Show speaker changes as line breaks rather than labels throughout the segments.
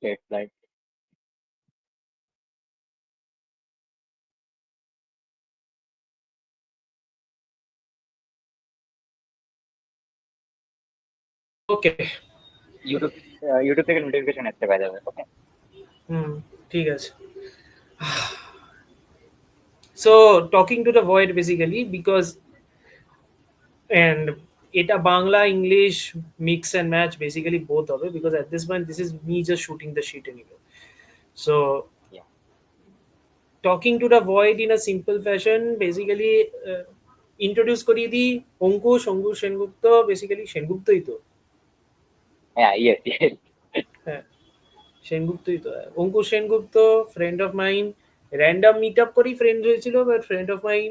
It's like,
okay.
YouTube YouTube থেকে notification আসতে পারে যাবে। ওকে।
হুম, ঠিক আছে। So talking to the void basically because and এটা Bangla English mix and match basically both হবে because at this point this is me just shooting the shit anyway. So
Yeah.
talking to the void in a simple fashion basically introduce করিয়ে দিই। Ankush Sengupta, basically সেনগুপ্তই তো।
Yeah, yes, yes.
হ্যাঁ, সেনগুপ্তই তো। Ankush Sengupta, friend of mine, random meet up করেই friend হয়েছিল, but friend of mine.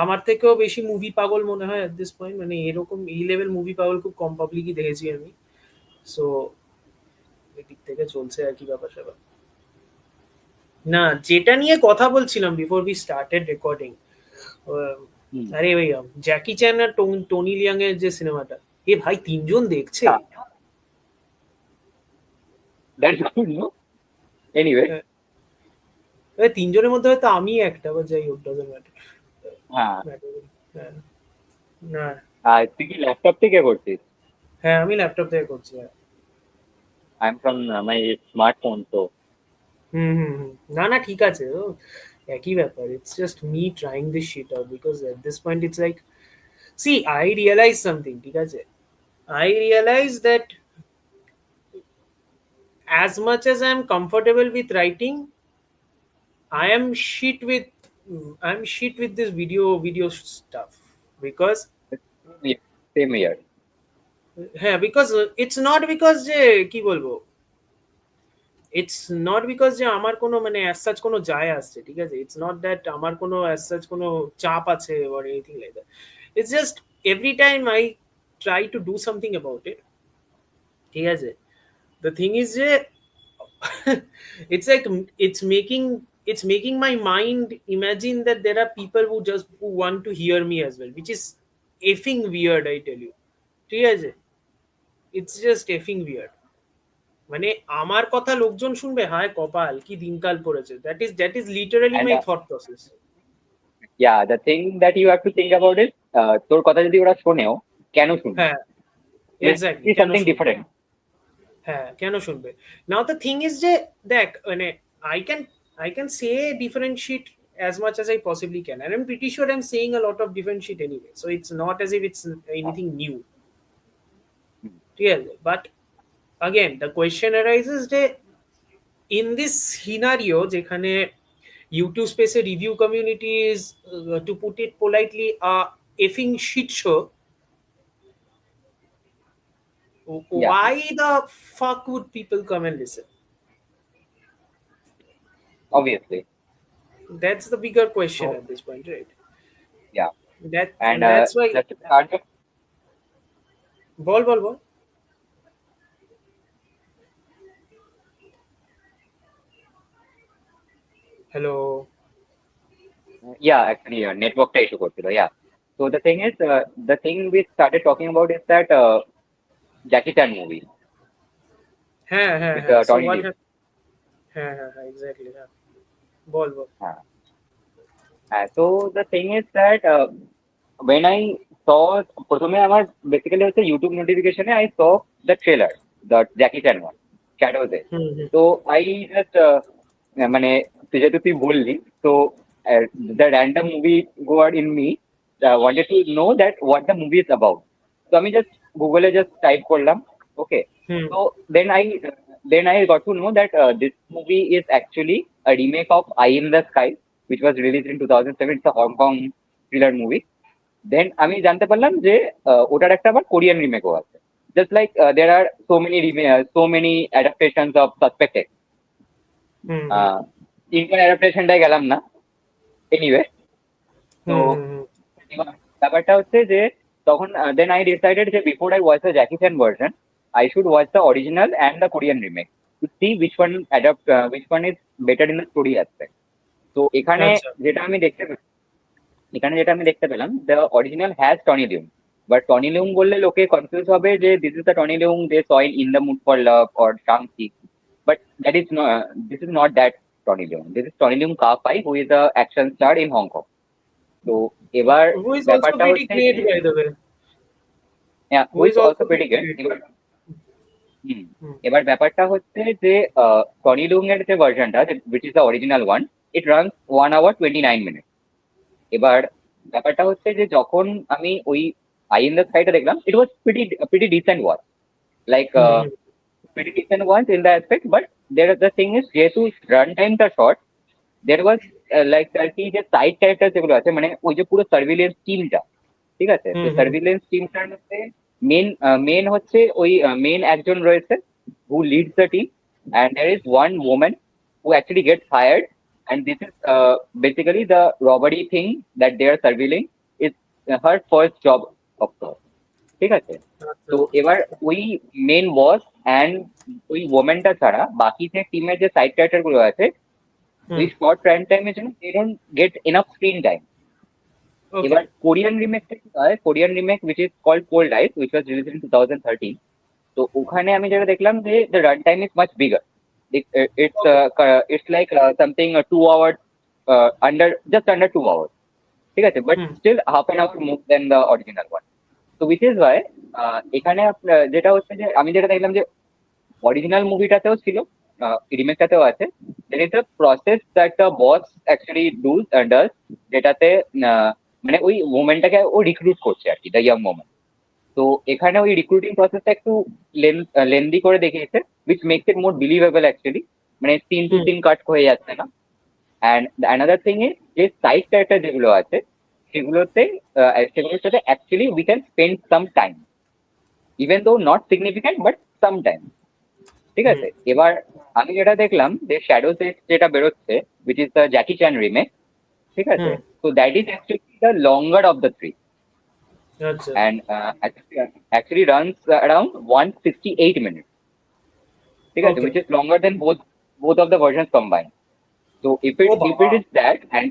আমার থেকেও বেশি মুভি পাগল মনে হয় অ্যাট দিস পয়েন্ট, মানে এরকম এই লেভেল মুভি পাগল খুব কম পাবলিকই দেখেছি আমি। সো এদিক থেকে চলছে আর কি ব্যাপার স্যাপার। না, যেটা নিয়ে কথা বলছিলাম before we started recording,
Hmm.
আরে ভাইয়া জ্যাকি চ্যান আর টনি লিয়াং এর যে সিনেমাটা, এ ভাই 3 জন দেখছে।
Yeah, that's good, no? Anyway,
3 জনের মধ্যে হয়তো আমি একটা, বা যাই হোক, ডাজন্ট ম্যাটার।
হ্যাঁ,
হ্যাঁ, না,
তুই কি ল্যাপটপ থেকে করছিস?
হ্যাঁ আমি ল্যাপটপ থেকে করছি। হ্যাঁ।
I am from my smartphone, তো
হুম হুম হুম, না না ঠিক আছে, ও একই ব্যাপার। It's just me trying this shit out because at this point it's like, see I realize something, ঠিক আছে? I realize that as much as I'm comfortable with writing, I am shit with I'm shit with this video stuff because
same ইয়ার।
হ্যাঁ, because it's not because যে কি বলবো, it's not because যে আমার কোনো মানে অ্যাজ সাচ কোনো যায় আসছে, ঠিক আছে? ইটস নট দ্যাট আমার কোনো অ্যাজ সাচ কোনো চাপ আছে or anything like that. It's just every time I try to do something about it, ঠিক আছে, the thing is যে it's like it's making my mind imagine that there are people who want to hear me as well, which is effing weird, I tell you, ঠিক আছে? It's just effing weird. মানে আমার কথা লোকজন শুনবে, হায় কপাল কি দিনকাল পড়েছে, that is literally
and
my thought process.
Yeah, the thing that you have to think about it, তোর কথা যদি ওরা শোনেও, কেন শুনবে?
হ্যাঁ, এক্স্যাক্টলি, কেন
সামথিং
শুনবে?
ডিফারেন্ট।
হ্যাঁ, কেন শুনবে? নাও দ্য থিং ইজ যে দেখ, মানে I can I can say different shit as much as I possibly can, and I'm pretty sure I'm saying a lot of different shit anyway, so it's not as if it's anything new, ঠিক আছে? But again the question arises that in this scenario যেখানে YouTube স্পেসে review community is to put it politely a effing shit show,
yeah,
why the fuck would people come and listen?
Obviously.
That's the bigger question
So,
at this point, right?
yeah,
That
and
and that's why
just to start with,
বল। Hello.
yeah, actually, নেটওয়ার্কটা issue করছিল। Yeah. So the thing is, the thing we started talking about is that Jackie Chan movie
হ্যাঁ হ্যাঁ
with
হ্যাঁ, so
Tony
what
Lee.
হ্যাঁ হ্যাঁ হ্যাঁ exactly, হ্যাঁ বল।
Uh, so the thing is that when I saw, প্রথমে আমার basically হচ্ছে ইউটিউব নোটিফিকেশনে I saw the trailer, the Jackie Chan one, Shadows এ।
হুম হুম
তো I just মানে যেহেতু তুই বললি, so the random movie goer in me wanted to know that what the movie is about. So আমি just গুগলে just type করলাম, okay.
Hmm
So then I got to know that this movie is actually a remake of Eye in the Sky, which was released in 2007. It's a Hong Kong thriller movie. Then আমি জানতে পারলাম যে ওটার একটা আবার Korean রিমেকও আছে। Just like there are so many adaptations of Suspect X.
Hmm hmm
Indian অ্যাডাপ্টেশনটাই গেলাম না। এনিওয়ে, তো
হুম হুম হুম
ব্যাপারটা হচ্ছে যে তখন দেন আই ডিসাইডেড যে before I watch the Jackie Chan version, I should watch the original and the Korean remake to see which one is better in the story aspect. তো
আচ্ছা
এখানে যেটা আমি দেখতে পেলাম, the original has Tony Leung, but Tony Leung বললে লোকে confuse হবে যে this is the Tony Leung they saw in the mood for love or Shang-Chi. but that is not this is not that Tony Leung. This is Tony Leung Ka-Fai, who is a action star in Hong Kong. তো এবার
who is also
ব্যাপারটা
pretty
হচ্ছে
great
যে
by the way.
yeah, who
Who
is
is
also
also
pretty
pretty
good.
great.
Hmm,
Hmm.
এবার ব্যাপারটা হচ্ছে যে Tony লুং এর যে ভার্সনটা, which is the original one, it runs 1 hour 29 minutes. এবার ব্যাপারটা হচ্ছে যে যখন আমি ওই আই ইন দ্য স্কাইটা দেখলাম, it was pretty decent watch, like
Hmm.
pretty decent ones in the aspect, but there the thing is যেহেতু রান টাইমটা শর্ট, there was like আর কি যে সাইড ক্যারেক্টার যেগুলো আছে, মানে ওই যে পুরো সার্ভিলেন্স টিমটা, ঠিক আছে, তো
Hmm. Hmm.
সার্ভিলেন্স টিমটার মধ্যে মেন মেন হচ্ছে ওই মেন একজন রয়েছে who leads the team, and there is one woman who actually gets hired, and this is basically the robbery thing that they are surveilling is her first job of course, ঠিক আছে। তো এবার ওই main boss and ওই ওমেনটা ছাড়া বাকি যে টিমের যে সাইড ক্যারেক্টার গুলো আছে, ওই
Hmm.
শর্ট টাইম টাইমের জন্য they don't get enough screen time. এবার
Okay.
কোরিয়ান রিমেকটা কি হয়, Korean remake which is called Cold Eyes, which was release in 2013। তো ওখানে আমি যেটা দেখলাম যে the run time is much bigger. It's
Okay.
it's like something 2 hours, just under 2 hours, ঠিক আছে, but
Hmm.
Still half an hour more than the original one. তো which is why এখানে যেটা হচ্ছে যে আমি যেটা দেখলাম যে অরিজিনাল মুভিটাতেও ছিল, রিমেকটাতেও আছে, there is a process that the boss actually does, যেটাতে মানে ওই মোমেন্টটাকে ও রিক্রুট করছে আর কি, দ্য ইয়াং মোমেন্ট। তো এখানে ওই রিক্রুটিং প্রসেসটা একটু লেন্দি করে দেখিয়েছে, which makes it more believable actually, মানে সিন টু
Hmm.
সিন কাট হয়ে যাচ্ছে না। অ্যান্ড অ্যানাদার থিং ইজ যে সাইড ক্যারেক্টার যেগুলো আছে সেগুলোতে সেগুলোর সাথে actually we can spend some time, even though not significant but some time, ঠিক
Hmm.
আছে। এবার আমি যেটা দেখলাম যে শ্যাডো যেটা বেরোচ্ছে, which is the Jackie Chan remake, ঠিক আছে,
Hmm.
তো that is actually the longer of the three,
আচ্ছা।
And actually runs around 168 minutes, ঠিক আছে,
Okay.
which is longer than both of the versions combined. So if it
O
if
বাবা।
it is that, and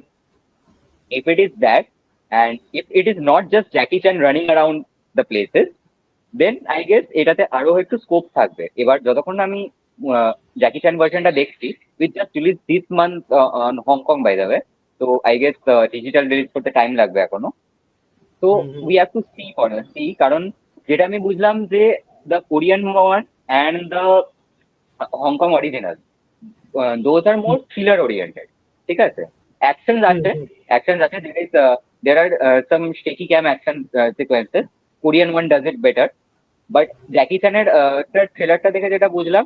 if it is that, and if it is not just Jackie Chan running around the places, then I guess এটাতে আরো একটু scope থাকবে। এবার যতক্ষণ না আমি Jackie Chan ভার্সনটা দেখছি, with just release this month on Hong Kong by the way, তো আই গেস ডিজিটাল রিলিজ করতে টাইম লাগবে এখনো। তো
hmm hmm
we have to see, কারণ যেটা আমি বুঝলাম যে the Korean one and the Hong Kong original, those are more thriller oriented, ঠিক আছে। অ্যাকশন
হুম
আছে,
হুম
there are some shaky cam action sequences. Korean one does it better, but Jackie চ্যানের ট্রেলারটা দেখে যেটা বুঝলাম,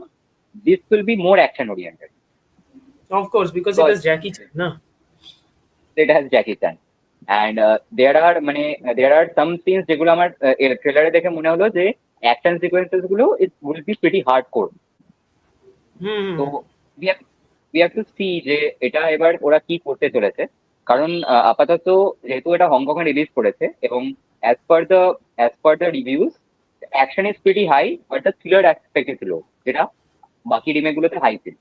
this will be more action oriented
of course because it
because
has Jackie Chan না।
it has Jackie Chan, and there are some scenes যেগুলো আমার ট্রেলারে দেখে মনে হলো যে অ্যাকশন সিকোয়েন্সেস গুলো it will be pretty hardcore.
হুম
তো
হুম
we have to see যে এটা এবার ওরা কি করতে চলেছে, কারণ আপাতত যেহেতু এটা হংকং এ রিলিজ করেছে এবং as per the reviews action is pretty high, but the thriller aspect is low, যেটা বাকি রিমেক গুলোতে হাই ছিল।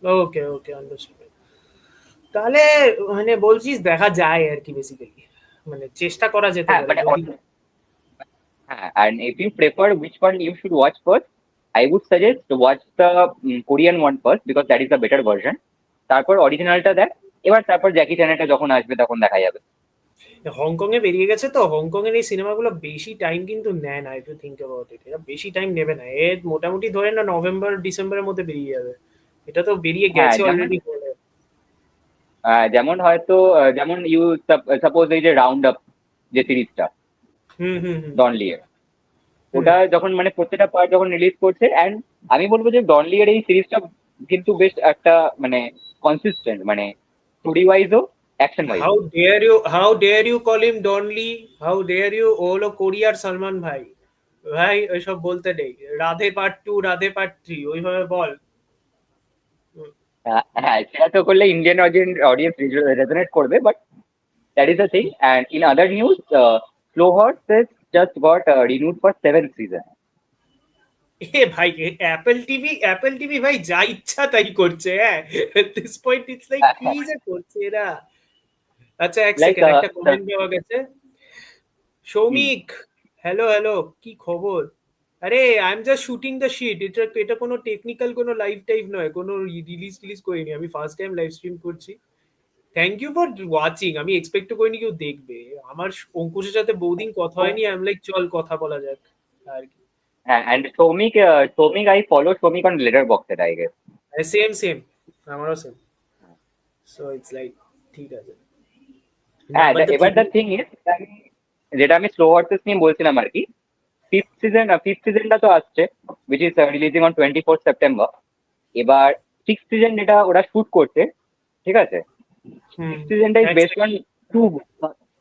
Okay okay understood. তাহলে মানে বলছিস দেখা যায় আর কি বেসিক্যালি, মানে চেষ্টা করা যেতে
হ্যাঁ
পারে
মানে
যদি।
হ্যাঁ, and if you prefer which one you should watch first, I would suggest to watch the Korean one first because that is the better version. তারপর অরিজিনালটা দেখ, এবার তারপর জ্যাকি চ্যানেলটা যখন আসবে তখন দেখা যাবে।
হংকং এ বেরিয়ে গেছে তো, হংকং এর এই সিনেমাগুলো বেশি টাইম কিন্তু নেয় না, if you think about it, এরা বেশি টাইম নেবে না, এর মোটামুটি ধরে না নভেম্বর ডিসেম্বরের মধ্যে বেরিয়ে যাবে। এটা তো বেরিয়ে
হ্যাঁ
গেছে
যেমন
অলরেডি।
যেমন হয়তো যেমন ইউ সাপোজ এই যে রাউন্ড আপ যে সিরিজটা
হুম হুম হুম
ডন লিয়ের,
হুম
ওটা যখন মানে প্রত্যেকটা পার্ট যখন রিলিজ করছে, অ্যান্ড আমি বলবো যে ডন লিয়ের এই সিরিজটা কিন্তু বেশ একটা মানে কনসিস্টেন্ট, মানে স্টোরি ওয়াইজও অ্যাকশন
হাউ
ওয়াইজও।
Dare you, how dare you call him Don Lee, how dare you, ও হলো কোরিয়ার সালমান ভাই। ভাই ওইসব বলতে নেই, Radhe part two Radhe part three ওইভাবে বল।
হ্যাঁ সেটা তো করলে ইন্ডিয়ান অডিয়েন্স রেজনেট করবে, but that is the thing. And in other news, Slow Horse just got renewed for 7th season.
এ ভাই, অ্যাপেল টিভি ভাই যা ইচ্ছা তাই করছে, হ্যাঁ, দিস পয়েন্ট ইটস লাইক কি যে করছে এরা। আচ্ছা এক
লাইক
সেকেন্ড, একটা কমেন্ট দেওয়া গেছে। সৌমিক, হ্যালো হ্যালো, কি খবর? আরে I am just shooting the shit, এটা কোনো টেকনিক্যাল কোনো লাইভ টাইভ নয়, কোনো রিলিজ করিনি, আমি ফার্স্ট টাইম লাইভ স্ট্রিম করছি। Thank you for watching. আমি এক্সপেক্ট করিনি কেউ দেখবে। আমার অঙ্কুশের সাথে বহুদিন কথা হয়নি, আই এম লাইক চল কথা বলা যাক আর কি।
and Shomik, I follow Shomik on Letterboxd, I guess.
Same same, আমারও সেম। সো ইটস লাইক ঠিক আছে না,
হ্যাঁ,
বাট দ্য
এবার
থিং,
দ্য থিং ইজ, যেটা আমি স্লো হর্সেস নিয়ে বলছিলাম আর কি, ফিফথ সিজনটা তো আসছে, which is releasing on 24 September. এবার সিক্স সিজন যেটা ওরা শুট করছে, ঠিক আছে, সিক্স সিজনটা ইজ
এক
বেসড অন
সেকেন্ড,
2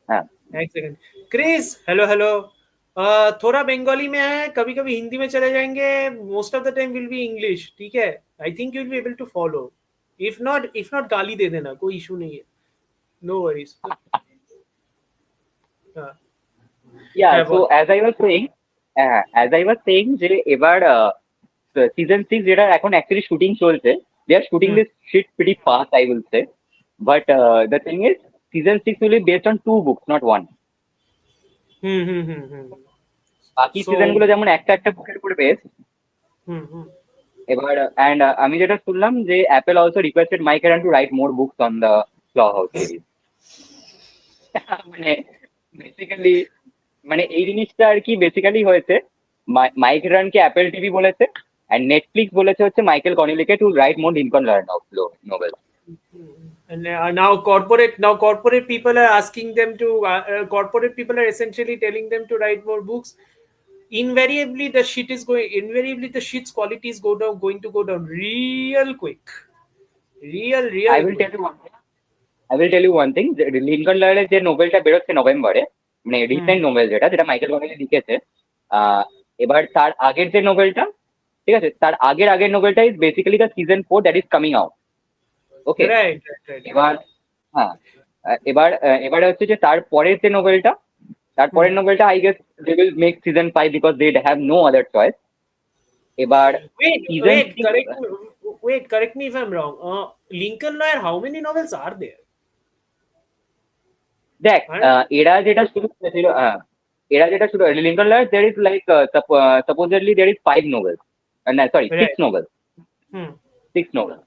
হ্যাঁ।
एक सेकंड। Chris, hello hello. थोड़ा बंगाली में है, कभी कभी हिंदी में चले जाएंगे, most of the time will be English, ठीक है? I think you will be able to follow. If not गाली दे देना, कोई इशू नहीं है, नो वरीज। हाँ
Yeah,
है
so
बोल।
as I was saying যে এবার সিজন 6 যেটা এখন অ্যাকচুয়ালি শুটিং চলছে, they are shooting
hmm
this shit pretty fast, I will say. But the thing is, season 6 will be based on 2 books, not 1। বাকি
सो
season গুলো যেমন একটা একটা বুকের উপর বেস।
हम्म।
এবার অ্যান্ড আমি যেটা শুনলাম যে Apple also requested Mike to write more books on the Slough House series. মানে বেসিক্যালি, মানে এই জিনিসটা আর কি বেসিক্যালি হয়েছে, মাইক রানকে অ্যাপেল টিভি বলেছে, অ্যান্ড নেটফ্লিক্স বলেছে হচ্ছে মাইকেল কনিলিকে to write more Lincoln Lawyer novel.
And now corporate people are asking them to corporate people are essentially telling them to write more books. Invariably the shit's quality is going to go down real quick,
I
real
will
quick.
Tell you one thing, Lincoln লার্নের যে নোবেলটা বেরোচ্ছে নভেম্বরে, মানে recent
Hmm.
Novel যেটা Michael Connelly লিখেছে, এবার তার আগের যে নোবেলটা, ঠিক আছে, তার আগের নোবেলটা is basically the season 4 that is coming out. Okay.
Right.
এবার হ্যাঁ, এবারে হচ্ছে যে তারপরের নোবেলটা I guess they will make season 5 because they have no other choice. এবার
wait
season
wait correct me if I'm wrong. Lincoln Lawyer, how many novels are there?
দেখ,
Aren't-
এরা যেটা শুরু Lincoln liar, there is like supposedly there is 5 novels, না sorry, six
right.
Novel
Hmm.
Six novel.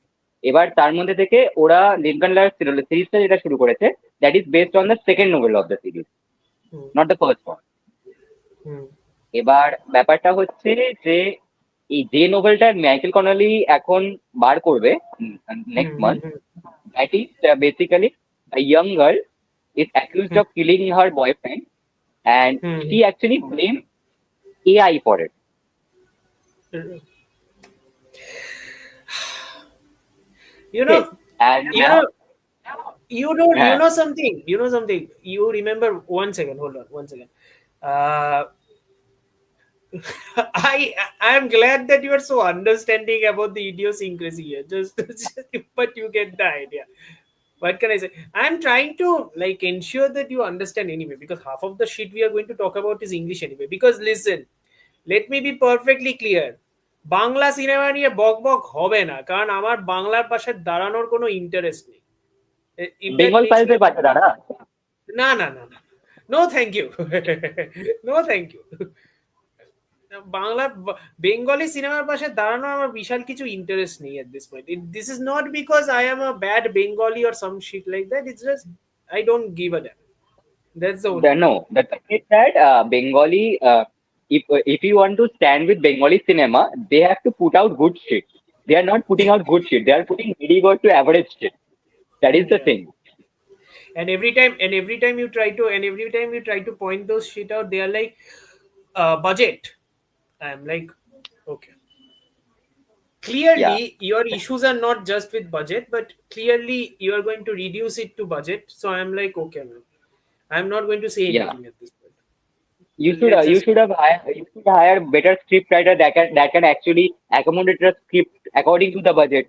এবার তার মধ্যে থেকে ওরা লিঙ্কন লায়ার সিরিজটা যেটা শুরু করেছে, that is based on the second novel of the series,
Hmm.
Not the first one.
Hmm.
এবার ব্যাপারটা হচ্ছে যে এই যে নোভেলটা মাইকেল কনলি এখন বার করবে next month,
Hmm.
That is basically a young girl is accused of killing her boyfriend, and
Hmm.
she actually blamed AI for it.
Hmm. You
Okay,
know,
and
you
now,
know,
yeah,
you know something. You remember, one second, hold on, one second. Uh, I am glad that you are so understanding about the idiosyncrasy here. But you get the idea. What can I say? I'm trying to like ensure that you understand anyway, because half of the shit we are going to talk about is English anyway. Because listen, let me be perfectly clear. Bangla cinema নিয়ে বক বক হবে না, কারণ আমার বাংলার পাশে দাঁড়ানোর কোনো ইন্টারেস্ট নেই। If that
Bengal
makes me
ফাইলসের পাশে দাঁড়া।
না, no thank you, no thank you. Bangla Bengali সিনেমার পাশে দাঁড়ানো আমার বিশাল কিছু ইন্টারেস্ট নেই at this point. This is not because I am a bad Bengali or some shit like that. It's just I don't give a damn. That's the only thing.
No, the thing is that Bengali, if you want to stand with Bengali cinema, they have to put out good shit. They are not putting out good shit. They are putting mediocre to average shit. That is the
Yeah.
thing.
And every time you try to point those shit out, they are like budget. I'm like, okay.
Yeah,
Clearly, your issues are not just with budget, but clearly you are going to reduce it to budget. So I'm like, okay, man. I'm not going to say
yeah.
anything at this point.
You should
Let's
you
just
should have hire better script writer that can actually accommodate the script according to the budget.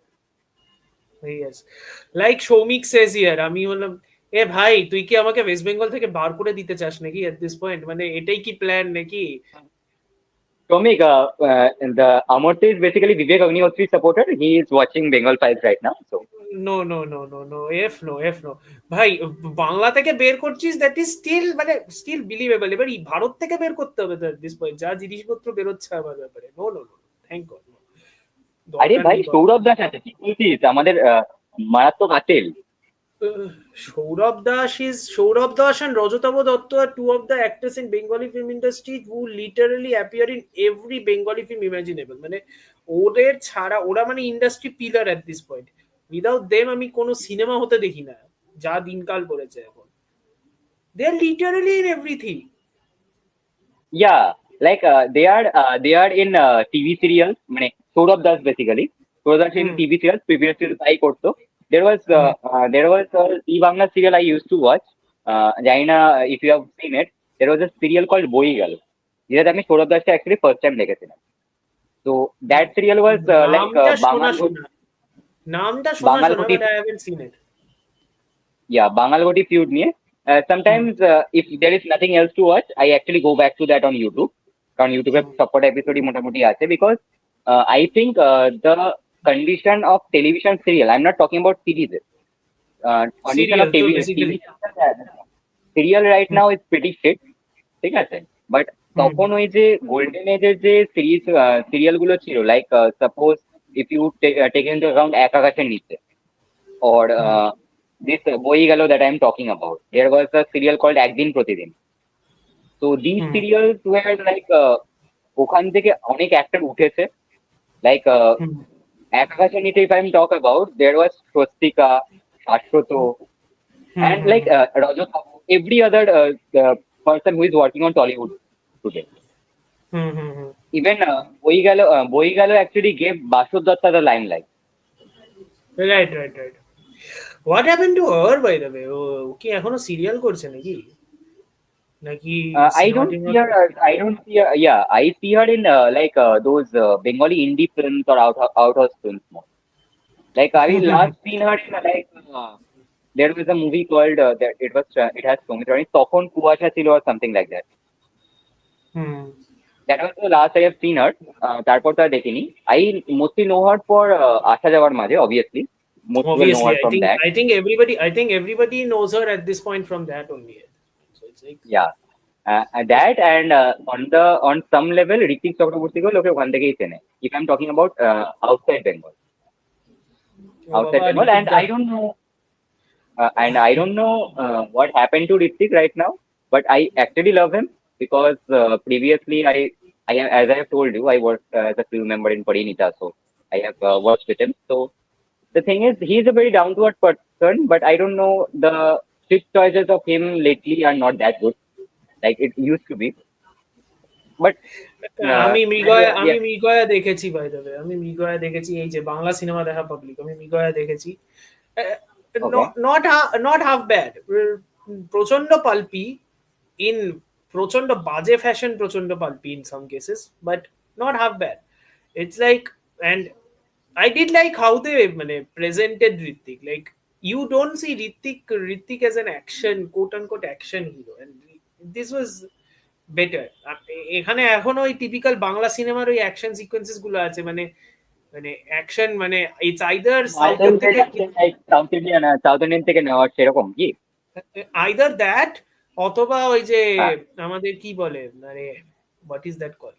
yes. Like Shomik says here, আমি বললাম এ ভাই তুই কি আমাকে West Bengal থেকে বার করে দিতে চাস নাকি at this point? মানে এটাই কি প্ল্যান নাকি?
Tomik, the Amartya is basically Vivek Agnihotri supporter. He is watching Bengal Files right now. So
no no no no no F no ভাই, বাংলা থেকে বের করছিস, দ্যাট ইজ স্টিল মানে স্টিল বিলিভেবল। এবার ভারত থেকে বের করতে হবে তো দিস পয়েন্ট, যা জিনিসপত্র বেরোচ্ছে আমার ব্যাপারে। No no no, thank God,
আরে
দরকার
ভাই
নেই করা।
সৌরভ দাস আছে, কি বলছিস? আমাদের মারাত্মক আতেল।
Saurabh Das and Rajataba Datta are two of the actors in Bengali film industry who literally appear in every Bengali film imaginable. মানে ওদের ছাড়া ওরা মানে industry pillar at this point. Without them আমি কোনো সিনেমা হতে দেখি না, যা দিনকাল পড়েছে এখন। They are literally in everything.
Yeah, like they are in TV serials. মানে Sourav Das basically, Sourav Das in
hmm
TV serials previously তাই করতো।
হুম
There was a E Bangla serial I used to watch. জানি না if you have seen it. There was a serial called বই গেল, যেটাতে আমি সৌরভ দাসকে actually first time দেখেছিলাম। So that serial was like
নামটা শোনা
বাঙাল
শোনা, নামটা শোনা
বাঙাল
শোনা,
ঘটি,
but I haven't scene it.
yeah, বাঙাল ঘটি feud নিয়ে।
হুম
Sometimes if there is nothing else to watch, I actually go back to that on YouTube. কারণ ইউটিউবে
হুম
সবকটা এপিসোডই মোটামুটি আছে, because I think the condition of television serial, I'm not talking about series, condition of
serial তো
TV
basically.
serial right
hmm
now is pretty shit, ঠিক আছে? But
হুম
তখন ওই যে গোল্ডেন এজের যে সিরিয়াল গুলো ছিল, like suppose if you take into account এক আকাশের নিচে, or
হুম
this বই গেল that I am talking about, there was a serial called একদিন প্রতিদিন। So these
hmm
serials were like ওখান থেকে অনেক অ্যাক্টর উঠেছে, লাইক
হুম
এক আকাশের নিচে if I am talk about, there was Swastika, Shashwata,
hmm
and
hmm
like Rajat, every other person who is working on Tollywood today.
Hmm hmm hmm.
Even বই গেল actually gave বাসুর দত্তা the limelight.
Right right right. What happen to her by the way? ও ও কি এখনো serial করছে নাকি, নাকি
I
সিনেমা
don't
টিনেমা?
see her. I don't see her. Yeah, I see her in like those Bengali indie films or out house films more. Like I last seen her in like there was a movie called that it was it has Soumitra Rani, তখন কুয়াশা ছিল or something like that.
Hmm.
That was the last I have seen her. তারপর তো আর দেখিনি। I mostly know her for আসা যাওয়ার মাঝে, obviously. Most people know
Obviously,
her from that.
I think everybody knows her at this point from that only. So it's like
Yeah. That and on some level Hrithik চক্রবর্তীকেও লোকে ওখান থেকেই চেনে, if I'm talking about outside Bengal.
ও বাবা
And
Hrithik the.
I don't know what happened to Hrithik right now, but I actually love him because previously as I have told you, I worked as a crew member in Parinita, so I have worked with him. So the thing is, he is a very down to earth person, but I don't know, the script choices of him lately are not that good like it used to be. But
আমি
yeah,
মৃগয়া, আমি
yeah,
মৃগয়া দেখেছি by the way. আমি মৃগয়া দেখেছি, এই যে Bangla cinema দেখা public, আমি মৃগয়া দেখেছি।
okay.
নট হাফ ব্যাড, প্রচন্ড পাল্পি ইন, প্রচন্ড বাজে ফ্যাশন, প্রচন্ড pulpy in some cases, but not half bad. It's like, and I did like how they মানে presented Hrithik. Like you don't see Hrithik as an action, quote unquote action hero, and this was better. এখানে এখনো ওই typical Bangla সিনেমার ওই action sequences গুলো আছে, মানে মানে অ্যাকশন মানে ইটস আইদার সাউথের
Martial
থেকে,
like South Indian থেকে নেওয়া সেরকম কি?
আইদার দ্যাট, অথবা ওই যে
হ্যাঁ,
আমাদের কি বলে, আরে হোয়াট ইজ দ্যাট কল,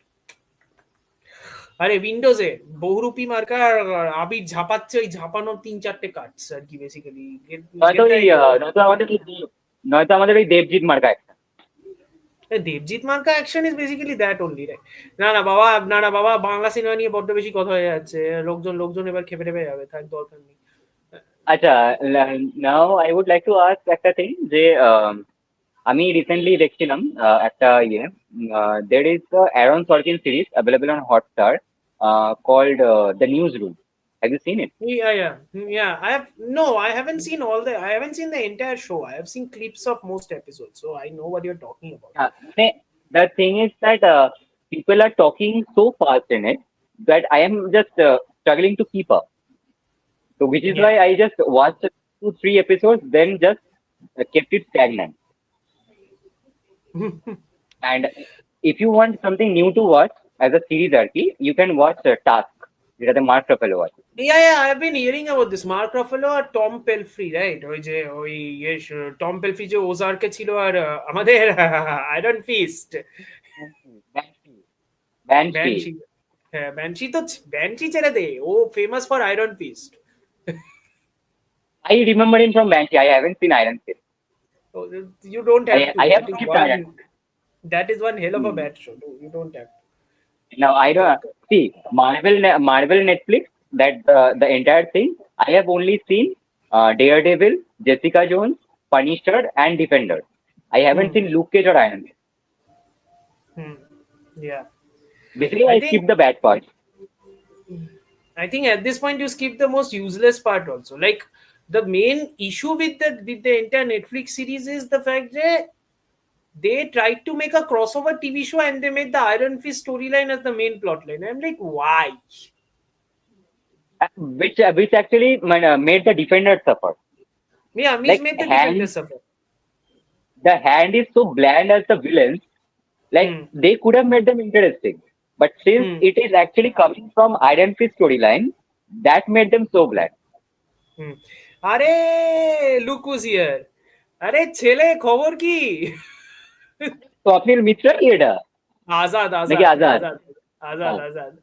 আরে উইন্ডোজে বহুরূপী মার্কা আর আবির ঝাপাচ্ছে, ওই ঝাপানো তিন চারটে কাটস আর কি বেসিক্যালি।
নয়তো
গেট দ্য
ওই
আইডিয়া?
নয়তো আমাদের ওই দেবজিৎ মার্কা একটা।
দেবজিৎ মার্কা action is basically that only, right? না না বাবা, না না বাবা, বাংলা সিনেমা নিয়ে বড্ড বেশি কথা হয়ে যাচ্ছে, লোকজন লোকজন এবার খেপে টেপে যাবে, থাক দরকার নেই।
আচ্ছা, now I would like to ask একটা থিং যে আমি রিসেন্টলি দেখছিলাম একটা ইয়ে, there is Aaron Sorkin series available on Hotstar called the newsroom. Have you seen it?
Yeah, yeah, yeah. I have no, I haven't seen all the, I haven't seen the entire show. I have seen clips of most episodes, so I know what you're talking about.
মানে the thing is that people are talking so fast in it that I am just struggling to keep up. So which is
Yeah.
why I just watched 2 3 episodes, then just kept it stagnant. And if you want something new to watch as a series, Arki, you can watch Task, যেটাতে Mark Ruffalo আছে।
Yeah, I've been hearing about this. Mark Ruffalo আর Tom Pelphrey, right? ওই Tom Pelphrey যে ওজার্কে ছিল, আর আমাদের iron feast
ব্যানশি ব্যানশি
ব্যানশি। হ্যাঁ, ব্যানশি তো ব্যানশি ছেড়ে দে, ও famous for Iron Fist.
I remember him from Banshee. I haven't seen Iron Fist.
You don't have to.
I have
That is
skipped Iron
one. That is one hell of a
Fist.
bad show. You don't have
Now I don't
to.
see Marvel Netflix, that the entire thing. I have only seen Daredevil, Jessica Jones, Punisher, and Defender. I haven't
Hmm.
seen Luke Cage or Iron Man.
Hmm. Yeah.
Basically,
I
I
think
skipped the bad part.
I think at this point you skip the most useless part also. Like, the main issue with the entire Netflix series is the fact that they tried to make a crossover TV show and they made the Iron Fist storyline as the main plotline. I'm like, why?
Which actually made the Defender suffer.
Yeah, Miss
Like
made the Defenders suffer.
the hand is so bland as the villains. Like
Hmm.
they could have made them interesting, but since
Hmm.
it is actually coming from Iron Fist storyline, that made them so bland.
Hmm. আরে, look who's here. আরে ছেলে, খবর কি?
स्वप्निल मिश्रा की এটা
আজাদ,
নাকি
আজাদ,
আজাদ?
আজাদ, আজাদ,
হ্যাঁ,
আজাদ।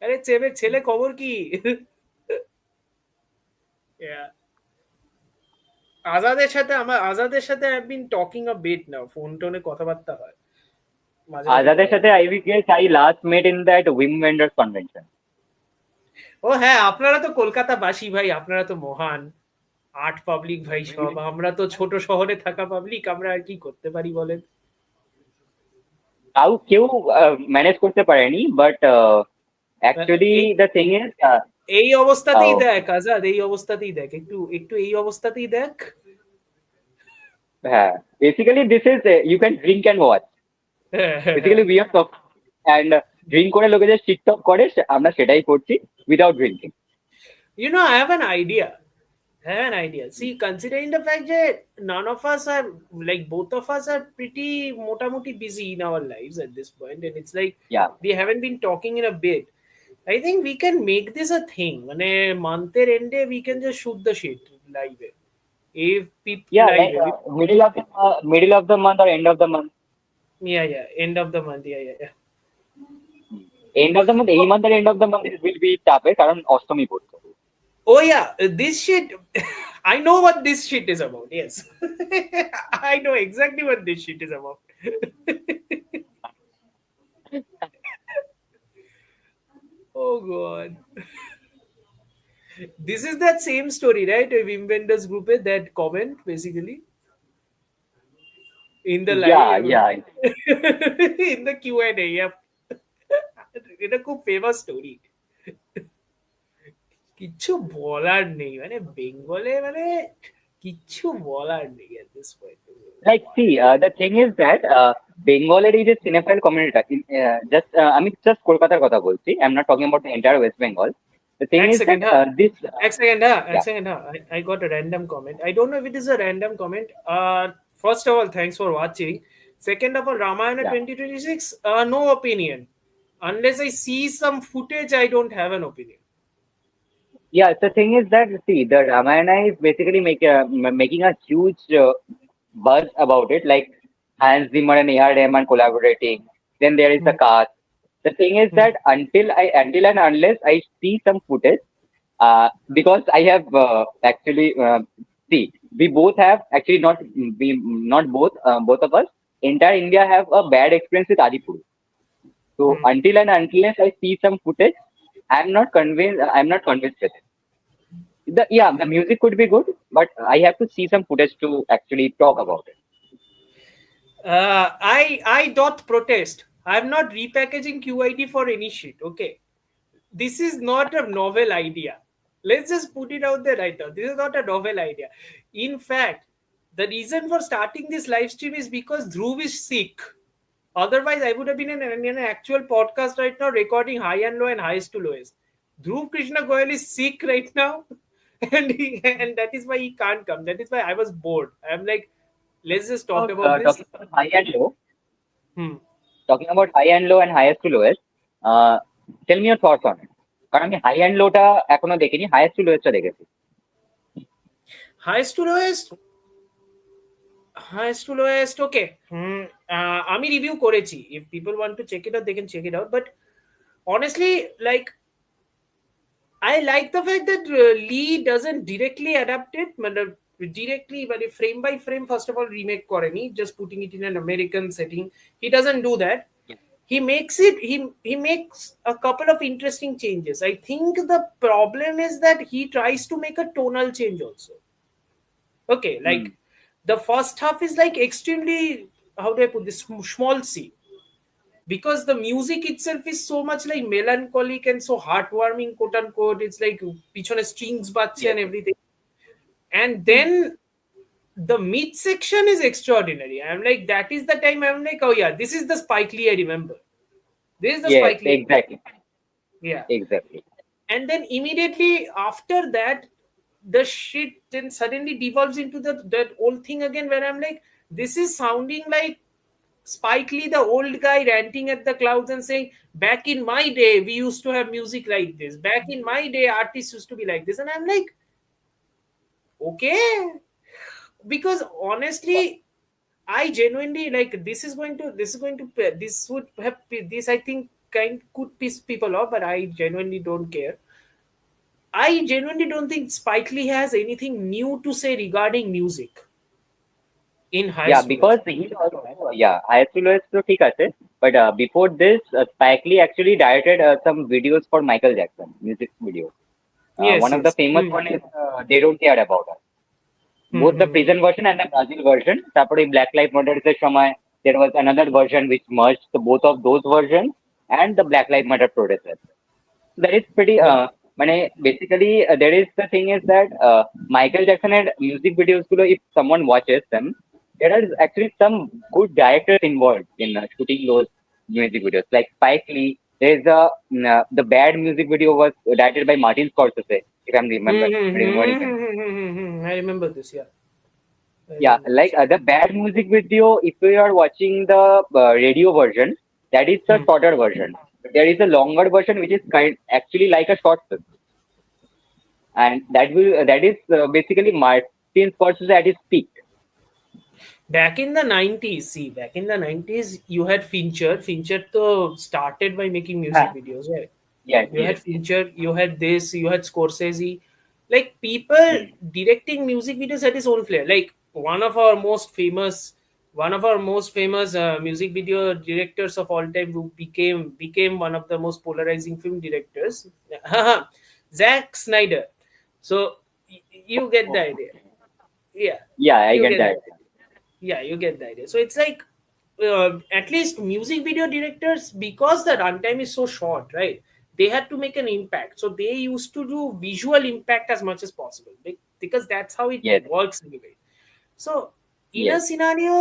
আরে ছেলে, ছেলে খবর কি? Yeah. আজাদের সাথে I've been talking a bit now. Phone টোনে কথাবার্তা হয়। মাঝে মাঝে
আজাদের
কল
সাথে
হয়।
I guess I last met in that Wim Wenders convention.
ও হ্যাঁ, আপনারা তো কলকাতাবাসী ভাই, আপনারা তো মহান। আর্ট পাবলিক ভাই সব। আমরা তো ছোট শহরে থাকা পাবলিক, আমরা আর কি করতে পারি বলেন?
কেউ ম্যানেজ করতে পারেনি, বাট অ্যাকচুয়ালি
এই
দ্য থিং ইজ
এই অবস্থাতেই দেখ আজাদ, এই অবস্থাতেই দেখ, একটু একটু এই অবস্থাতেই দেখ।
হ্যাঁ, basically this is you can drink and watch. Basically we are talk and drink করে লোকে যে শিট টক করে আমরা সেটাই করছি without drinking.
I have an idea. I have an idea. See, considering the fact that none of us are, like, both of us are pretty motamuti busy in our lives at this point, and it's like
yeah
we haven't been talking in a bit. I think we can make this a thing. When a month end, we can just shoot the shit live. If people
yeah
live,
like middle of the month আর end of the month.
yeah, end of the month, yeah.
End of the month, এই মান্থের end of the month will be টাফে কারণ অষ্টমী পড়ছে।
Oh yeah, this shit. I know what this shit is about. Yes, I know exactly what this shit is about. Oh god, this is that same story, right? A Wim Wenders group, that comment basically in the
yeah
live,
yeah
in the Q&A. Yep, it's a খুব famous story. কিচ্ছু বলার নেই, মানে বেঙ্গলে, মানে কিচ্ছু বলার নেই at this point.
Like, see, the thing is that বেঙ্গলের এই যে সিনেফাইল কমিউনিটিটা, জাস্ট আমি জাস্ট কলকাতার কথা বলছি, I am not talking about the entire West Bengal. The thing
এক
is that
সেকেন্ড, হ্যাঁ,
this,
এক সেকেন্ড, হ্যাঁ, এক
yeah,
সেকেন্ড, হ্যাঁ, I got a random comment. I don't know if it is a random comment. First of all, thanks for watching. Second of all, Ramayana
yeah,
2026, no opinion. Unless I see some footage, I don't have an opinion.
yeah. The thing is that, see, the Ramayana is basically making a huge buzz about it, like Hans Zimmer and A.R. Rahman collaborating. Then there is the
Hmm.
cast. The thing is
Hmm.
that until and unless I see some footage, because I have actually see, we both have actually not both, both of us, entire India have a bad experience with Adipur. So
Hmm.
until and unless I see some footage, I'm not convinced. I'm not convinced with it. The music could be good, but I have to see some footage to actually talk about it.
I doth protest. I'm not repackaging QID for any shit. Okay, this is not a novel idea. Let's just put it out there right now. This is not a novel idea. In fact, the reason for starting this live stream is because Dhruv is sick. Otherwise, I would have been in an actual podcast right now, recording high and low and highest to lowest. Dhruv Krishna Goyal is sick right now, and that is why he can't come. That is why I was bored. I'm like, let's just talk about this.
Talking about high and low,
Hmm.
talking about high and low and highest to lowest. Uh, Tell me your thoughts on it. কারণ আমি high and লোটা এখনো দেখিনি, highest to লোয়েস্টটা দেখেছি।
Highest to lowest, highest to lowest okay. আমি review করেছি, if people want to check it out they can check it out, but honestly, like, I like the fact that Lee doesn't directly adapt it, directly, but frame by frame, first of all, remake koreni, just putting it in an American setting. He doesn't do that. He makes it. He makes a couple of interesting changes. I think the problem is that he tries to make a tonal change also. Okay,
hmm,
like the first half is like extremely, how do I put this, small C, because the music itself is so much like melancholic and so heartwarming, quote unquote. It's like pichone strings bache
yes,
and everything. And
hmm,
then the mid section is extraordinary. I'm like, that is the time I'm like, oh yeah, this is the Spike Lee I remember. This is the
yes,
Spike Lee.
exactly,
Yeah.
exactly.
And then immediately after that, the shit then suddenly devolves into that old thing again, where I'm like, this is sounding like Spike Lee, the old guy, ranting at the clouds and saying, back in my day, we used to have music like this. Back in my day, artists used to be like this. And I'm like, okay. Because honestly, I genuinely like, this would have, this I think could piss people off, but I genuinely don't care. I genuinely don't think Spike Lee has anything new to say regarding music in
Yeah,
highest to
because
lowest.
he also, yeah, highest to lowest তো ঠিক আছে, but before this, Spike Lee actually directed some videos for Michael Jackson, music videos.
Yes,
One of the
yes.
famous
Hmm.
one is They Don't Care About Us.
Hmm,
Both the
hmm, hmm.
prison version and the Brazil version. তারপরে Black Lives Matter এর সময় there was another version which merged the both of those versions and the Black Lives Matter protesters. That is pretty
Yeah.
মানে basically there is the thing is that Michael Jackson had music videos গুলো, if someone watches them, there are actually some good directors involved in shooting those music videos, like Spike Lee. There is the bad music video was directed by Martin Scorsese, if I'm
Hmm, hmm, hmm,
remembering him.
hmm, hmm, hmm, hmm, hmm. I remember this. Yeah, I
Yeah,
remember
like
this.
the bad music video, if you are watching the radio version, that is the
Hmm.
shorter version. There is a longer version which is actually like a short film, and that is basically Martin Scorsese at his peak.
Back in the 90s, see, back in the 90s, you had Fincher. Fincher though started by making music
Huh.
videos, right?
Yes,
You
yes.
had Fincher, you had this, you had Scorsese. Like, people
Hmm.
directing music videos had his own flair. Like, one of our most famous music video directors of all time, who became one of the most polarizing film directors, Zack Snyder. So you get the
Oh,
idea. Yeah,
yeah, I
you
get
get the
that.
idea. Yeah, you get the idea. So it's like, at least music video directors, because the runtime is so short, right? They had to make an impact, so they used to do visual impact as much as possible, because that's how it
Yes,
works anyway. So in
yes.
a scenario,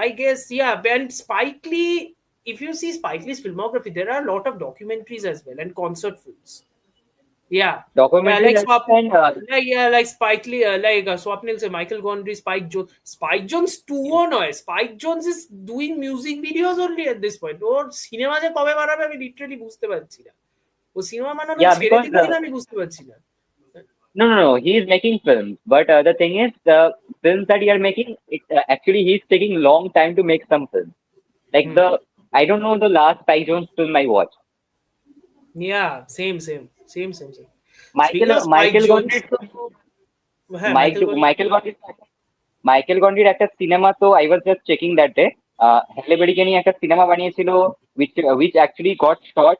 I guess, yeah. And Spike Lee, if you see Spike Lee's filmography, there are a lot of documentaries as well and concert films. Yeah,
Documentary
like
and
like Spike Lee, Swapnil say Michael Gondry, Spike Jones two
yes.
or no. Spike Jones is doing music videos only at this point. Or cinema যে কবে বানাবে আমি literally বুঝতে পারছি না। ও cinema বানানো
Yeah,
ছেড়ে
because
দিল কিনা আমি বুঝতে পারছি না।
no, no, no, he is making films, but the thing is, the films that he are making, it actually he's taking long time to make some films. Like
hmm,
the I don't know the last Spike Jones film I watched.
yeah, same. Speaking of Spike
Michael
Jones,
Gondry,
হ্যাঁ Michael Gondry.
Michael Gondry, Michael গন্ডির একটা সিনেমা, তো I was just checking that day, Halle বেরিকে নিয়ে একটা cinema বানিয়েছিল, which actually got shot,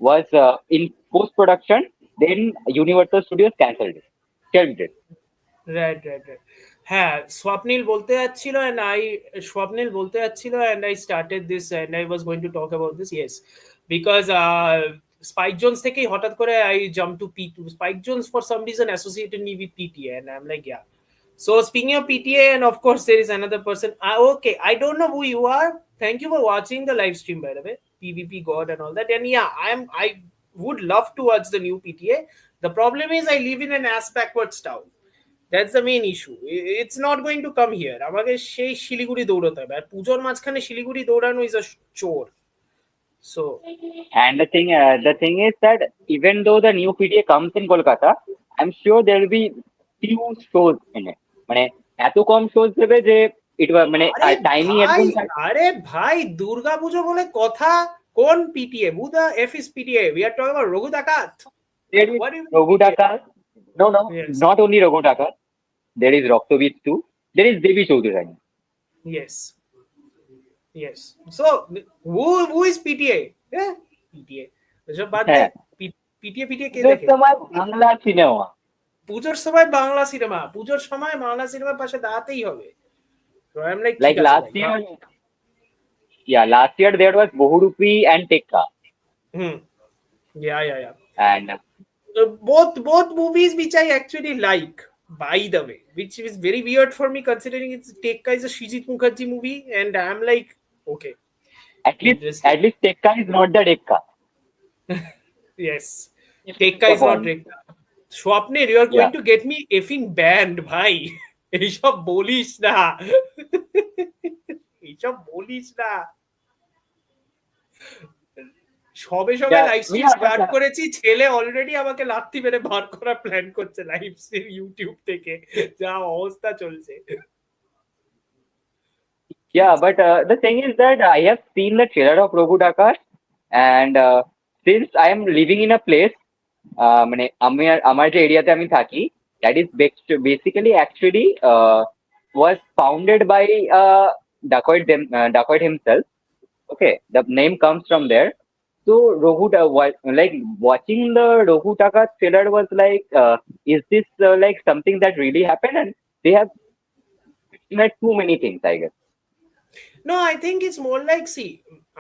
was in post production, then Universal Studios cancelled it, shelved it.
Right. হ্যাঁ, স্বপ্নিল বলতে যাচ্ছিল, and I started this and I was going to talk about this, yes, because spike Jones থেকেই হঠাৎ করে I jump to P2. Spike Jones for some reason associated me with PTA, and I'm like, yeah. So speaking of PTA, and of course there is another person. Okay, I don't know who you are. Thank you for watching the live stream, by the way. PvP God and all that. And yeah, I would love to watch the new PTA. The problem is I live in an ass backwards town. That's the main issue. It's not going to come here. আমাকে সেই শিলিগুড়ি দৌড়াতে হবে, আর পুজোর মাঝখানে শিলিগুড়ি দৌড়ানো is a চোর। So
And the thing is that even though the new PTA comes in Kolkata, I'm sure there will be few shows in it. মানে এত কম shows দেবে যে it was মানে
আরে
টাইমিং
ভাই,
এরকম
আরে ভাই, দুর্গাপুজো বলে কথা। কোন PTA? Who the F is PTA? We are talking about Raghu Dakat.
there is
What do you mean
Raghu
PTA?
Dakas. No,
Yes,
not only Raghu Dakas. There is Roktobit too. There is Devi Chaudhary.
yes, yes. So who is PTA? Yeah, PTA. এসব বাদ দে।
হ্যাঁ,
PTA PTA কে
পুজোর
দেখে?
সময় Bangla cinema.
পুজোর সময় Bangla cinema, পুজোর সময় বাংলা সিনেমার পাশে দাঁড়াতেই হবে। তো আই এম লাইক, ঠিক
Like
আছে
last
ভাই।
year, yeah, last year there was Bohurupi and Tekka.
Hmm, yeah.
And
Both movies which I actually like, by the way, which is very weird for me considering it's Tekka is a Shijit Mukherjee movie, and I'm like, okay, interesting.
at least Tekka is not the Tekka.
Yes,
This is
Tekka
the
is not
point.
Tekka. Swapnil, you are
Yeah.
going to get me effing banned, ভাই। এইসব বলিস না। এইসব বলিস না। সবে সবে
Yeah,
live stream
yeah, but
start করেছি, ছেলে অলরেডি আমাকে লাত্তি মেরে বার করার প্ল্যান করছে লাইভ স্ট্রিম ইউটিউব থেকে। যা অবস্থা চলছে।
yeah, but the thing is that I have seen the trailer of Raghu Dakas, and since I am living in a place, মানে আমার যে এরিয়াতে আমি থাকি, that is basically actually was founded by dacoit himself. Okay, the name comes from there. So like watching the Raghu Dakas trailer was like, is this like something that really happened? And they have like too many things, I guess.
No, I think it's more like, see,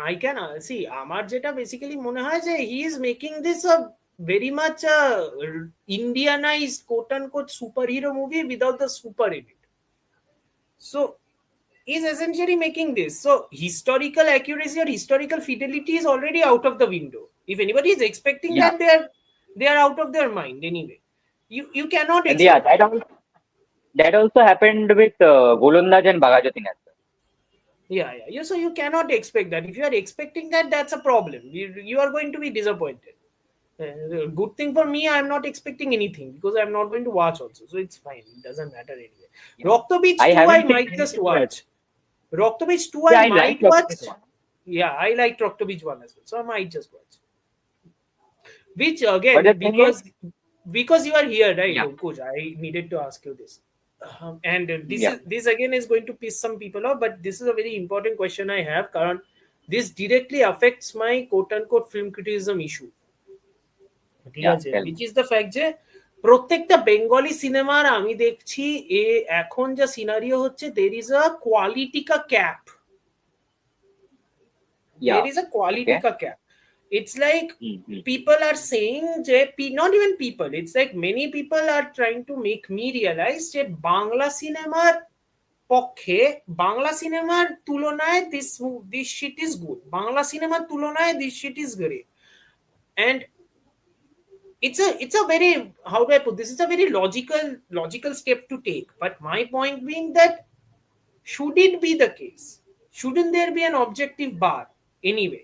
I can see আমার যেটা basically মনে হয় যে he is making this a very much a Indianized quote unquote superhero movie without the super in it. So he's essentially making this. So historical accuracy or historical fidelity is already out of the window. If anybody is expecting
Yeah,
that, they are out of their mind anyway. You cannot
and yeah,
expect that.
that also happened with Golondaj and Bagajatin as well.
Yeah. So you cannot expect that. If you are expecting that, that's a problem. You are going to be disappointed. Good thing for me, I'm not expecting anything because I'm not going to watch also. So it's fine. It doesn't matter anyway.
Yeah.
Rokto Beach
I
2, I
haven't seen
might just
anything yet.
watch. Rokto Beach 2,
Yeah,
I
I like
might watch.
Rocketman.
Yeah, I like Rokto Beach 1 as well. So I might just watch. Which
But the
again,
thing is,
because you are here, right,
yeah,
Coach? I needed to ask you this. And
yeah,
this again is going to piss some people off, but this is a very important question I have. Karan, this directly affects my quote unquote film criticism issue. ঠিক
yeah,
আছে,
tell me.
which is the fact যে প্রত্যেকটা Bengali সিনেমার আমি দেখছি এখন যা scenario হচ্ছে, there is a quality ka cap.
Yeah,
There is a quality
okay.
ka cap. It's like
Mm-hmm.
people are saying যে not even people, it's like many people are trying to make me realize যে বাংলা সিনেমার পক্ষে, বাংলা সিনেমার তুলনায় this shit is good, Bangla সিনেমার তুলনায় this shit is great. And it's a very, how do I put this, it's a very logical step to take, but my point being that should it be the case, shouldn't there be an objective bar anyway,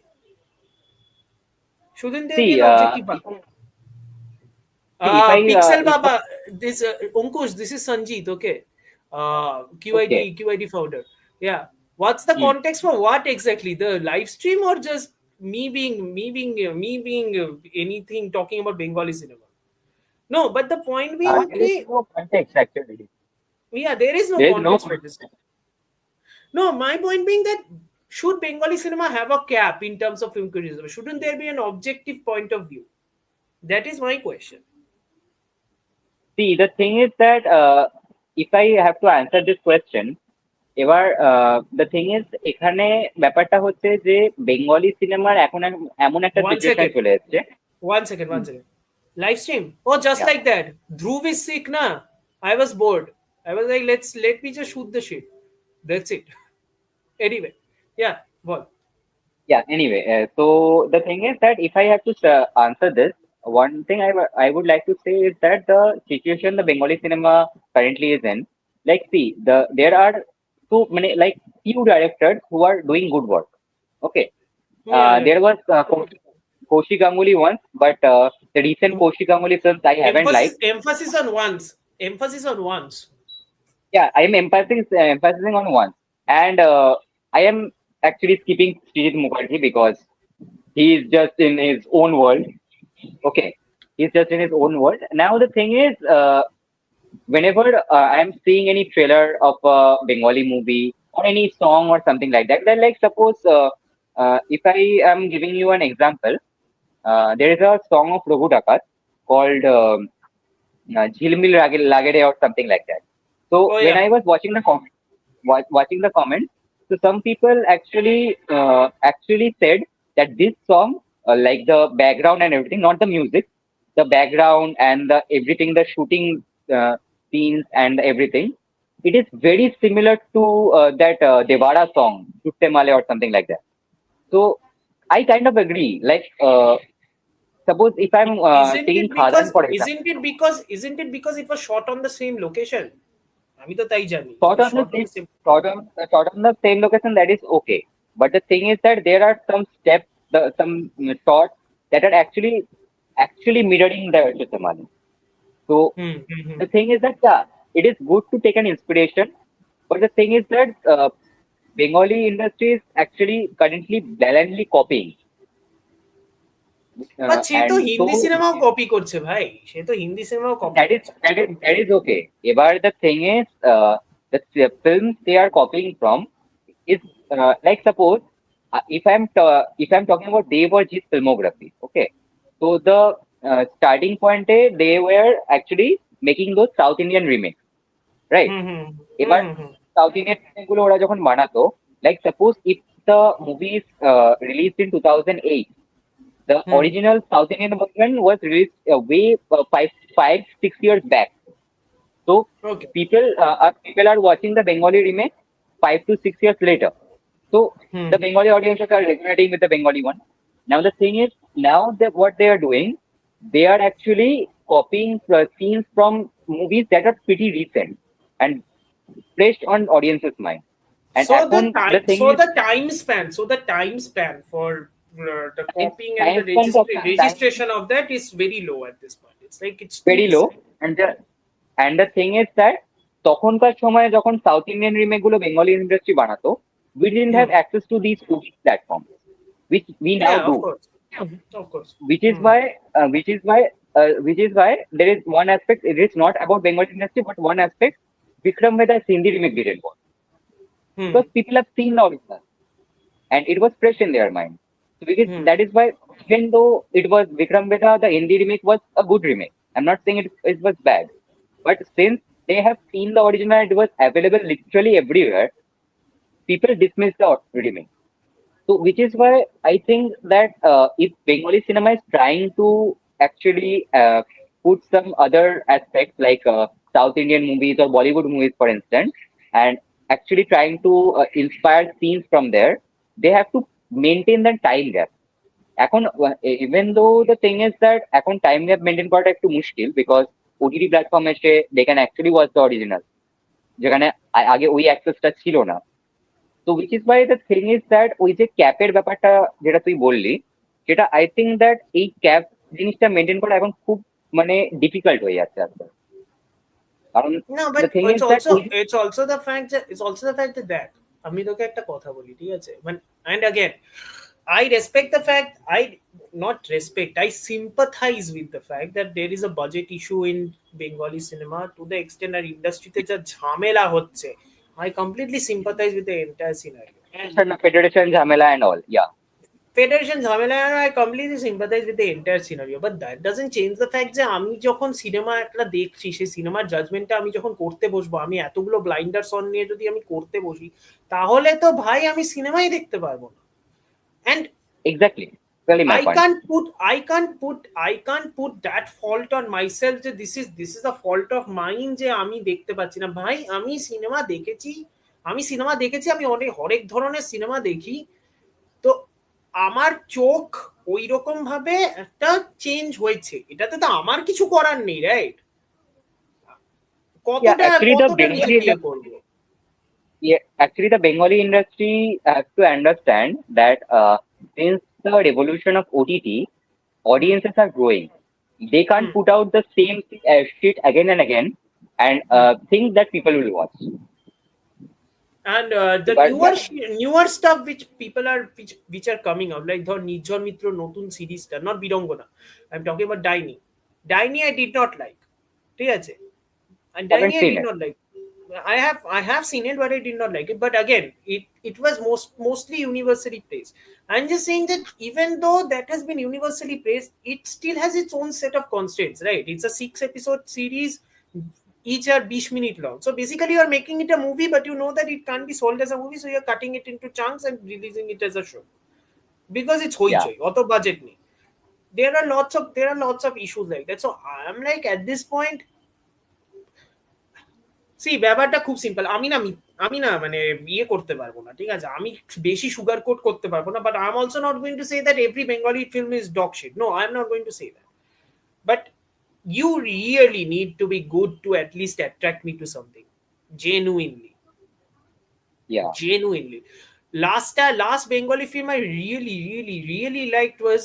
shouldn't there be
See,
an objective bar?
if I,
Pixel
if I,
Baba, this Ankush, this is Sanjeet, okay.
okay.
QID founder. Yeah. What's the
Mm.
context for what exactly? The live stream or just me being anything talking about Bengali cinema? No, but the point being,
There is no context actually.
yeah, there is no
There is no
context for this.
context.
No, my point being that should Bengali cinema have a cap in terms of film criticism? Shouldn't there be an objective point of view? That is my question.
See, the thing is that if I have to answer this question, এবার the thing is এখানে ব্যাপারটা হচ্ছে যে Bengali সিনেমার এখন এমন একটা
One
situation
second.
চলে এসেছে।
One second. Live stream. Oh, just
Yeah,
like that. Dhruv is sick, na. I was bored. I was like, let me just shoot the shit. That's it. Anyway, yeah. What?
yeah. Anyway, so the thing is that if I have to answer this, one thing I would like to say is that the situation the Bengali cinema currently is in, like, see, there are too many, like, few directors who are doing good work. Okay,
Yeah, yeah.
There was Koshi Ganguly once, but the recent
Mm.
Koshi Ganguly films I haven't liked.
Emphasis on once. Emphasis on once.
Yeah, I am emphasizing on one, and I am actually skipping Srijit Mukherjee because he is just in his own world. Okay, he's just in his own world. Now the thing is, whenever I am seeing any trailer of a Bengali movie or any song or something like that, then like suppose if I am giving you an example, there is a song of Raghu Dakar called Jhilmil Lagede or something like that. So
Oh
when
yeah.
I was watching the watching the comments, so some people actually said that this song, like the background and everything, not the music, the background and the everything, the shooting scenes and everything, it is very similar to that Devada song, Tutte Male or something like that. So I kind of agree. Like suppose if I'm taking Khadan for example.
Isn't it because it was shot on the same location? আমি তো তাই জানি it
Shot
was
on the
shot on
same
the same.
shot on the same location, that is okay. But the thing is that there are some steps, some shots that are actually mirroring the Chitamani. So
Hmm.
the thing is that yeah, it is good to take an inspiration, but the thing is that Bengali industry is actually currently blatantly copying,
but সে তো
and
Hindi
so
সিনেমাও copy করছে ভাই, সে তো হিন্দি সিনেমাও copy
that is
করছে.
that is okay. But the thing is, the films they are copying from is like suppose if I'm talking about Dev or Jit's filmography, okay. So the starting point they were actually making those South Indian remakes, right?
হুম হুম হুম
এবার
হুম হুম
South Indian remake গুলো ওরা যখন বানাতো, like suppose if the movie is released in 2008, the
hmm.
original South Indian version was released way 5, 6 years back. So
okay.
people are watching the Bengali remake 5 to 6 years later. So
hmm.
the Bengali audiences are resonating with the Bengali one. Now the thing is, now that what they are doing, they are actually copying scenes from movies that are pretty recent and fresh on audiences' mind. And
So the
the
time,
thing is,
so the time span for the
time,
copying and the
time spent of time
registration of that is very low at this point. It's like it's too
very low,
recent.
and the thing is that তখনকার সময়ে যখন south Indian remake গুলো Bengali industry বানাতো, we didn't have
Hmm.
access to these OTT platforms, which we now
Yeah,
do.
of course. Of course.
which is
Hmm.
why uh, which is why which is why there is one aspect, it is not about Bengali industry, but one aspect Vikram Veda's Hindi remake didn't work
Hmm.
because people have seen the original and it was fresh in their mind. So because
Hmm.
that is why, even though it was Vikram Veda, the Hindi remake was a good remake. I'm not saying it was bad, but since they have seen the original and it was available literally everywhere, people dismiss the remake. So, which is why I think that if Bengali cinema is trying to actually put some other aspects like South Indian movies or Bollywood movies, for instance, and actually trying to inspire scenes from there, they have to maintain the time gap. এখন even though the thing is that এখন time gap maintain করাটা একটু মুশকিল because OTT platform এসে they can actually watch the original, যেখানে আগে ওই অ্যাক্সেসটা ছিল না। তো which is why the thing is that ওই যে ক্যাপের ব্যাপারটা যেটা তুই বললি, সেটা আই থিঙ্ক দ্যাট এই ক্যাপ জিনিসটা মেনটেন করা এখন খুব মানে ডিফিকাল্ট হয়ে যাচ্ছে আজকাল। কারণ
No,
the
but
thing is that ওই
it's also the fact that আমি তোকে একটা কথা বলি, ঠিক আছে, মানে and again I respect the fact, I not respect, I sympathize with the fact that there is a budget issue in Bengali cinema to the extent that ইন্ডাস্ট্রিতে যা ঝামেলা হচ্ছে. I completely sympathize with the entire scenario.
Federation ঝামেলা and all, yeah.
Federation ঝামেলা, I completely sympathize with the entire scenario, but that doesn't change the fact যে আমি যখন cinema একটা দেখছি, সেই সিনেমার জাজমেন্টটা আমি যখন করতে বসবো, আমি এতগুলো ব্লাইন্ডার্স অন নিয়ে যদি আমি করতে বসি, তাহলে তো ভাই আমি সিনেমাই দেখতে পারবো না. And
exactly, really my point.
I can't put that fault on myself যে this is a fault of mine যে আমি দেখতে পাচ্ছি না. ভাই আমি সিনেমা দেখেছি, আমি অনেক হরেক ধরনের সিনেমা দেখি. তো আমার চোখ ওই রকম ভাবে একটা চেঞ্জ হয়েছে, এটাতে তো আমার কিছু করার নেই, রাইট?
Yeah,
কতটা
actually the
কতটা নিজে
Bengali
দিয়ে করবো.
yeah, actually the Bengali industry has to understand that since the revolution of OTT,
Hmm.
audiences are growing. They can't
Hmm.
put out the same shit again and again and
Hmm.
think that people will watch.
And the
But yeah,
newer stuff which people are which are coming out, like the Nijhor Mitro নতুন সিরিজটা, not Birongona, I'm talking about Daini I did not like, ঠিক আছে, and Daini
haven't
I
seen
did
it.
not like. I have seen it, but I did not like it. But again, it was mostly universally praised. I'm just saying that even though that has been universally praised, it still has its own set of constraints, right? It's a 6 episode series, each are 20 minutes long. So basically, you're making it a movie, but you know that it can't be sold as a movie, so you're cutting it into chunks and releasing it as a show because it's
Yeah,
hoichoi, auto budget me. There are lots of issues like that. So I'm like, at this point, see ব্যাপারটা খুব simple. আমি না মানে ইয়ে করতে পারবো না, ঠিক আছে, আমি বেশি সুগার কোট করতে পারবো না, but I am also not going to say that every Bengali film is dog shit. No, I am not going to say that, but you really need to be good to at least attract me to something genuinely.
yeah.
Genuinely, last Bengali film I really liked was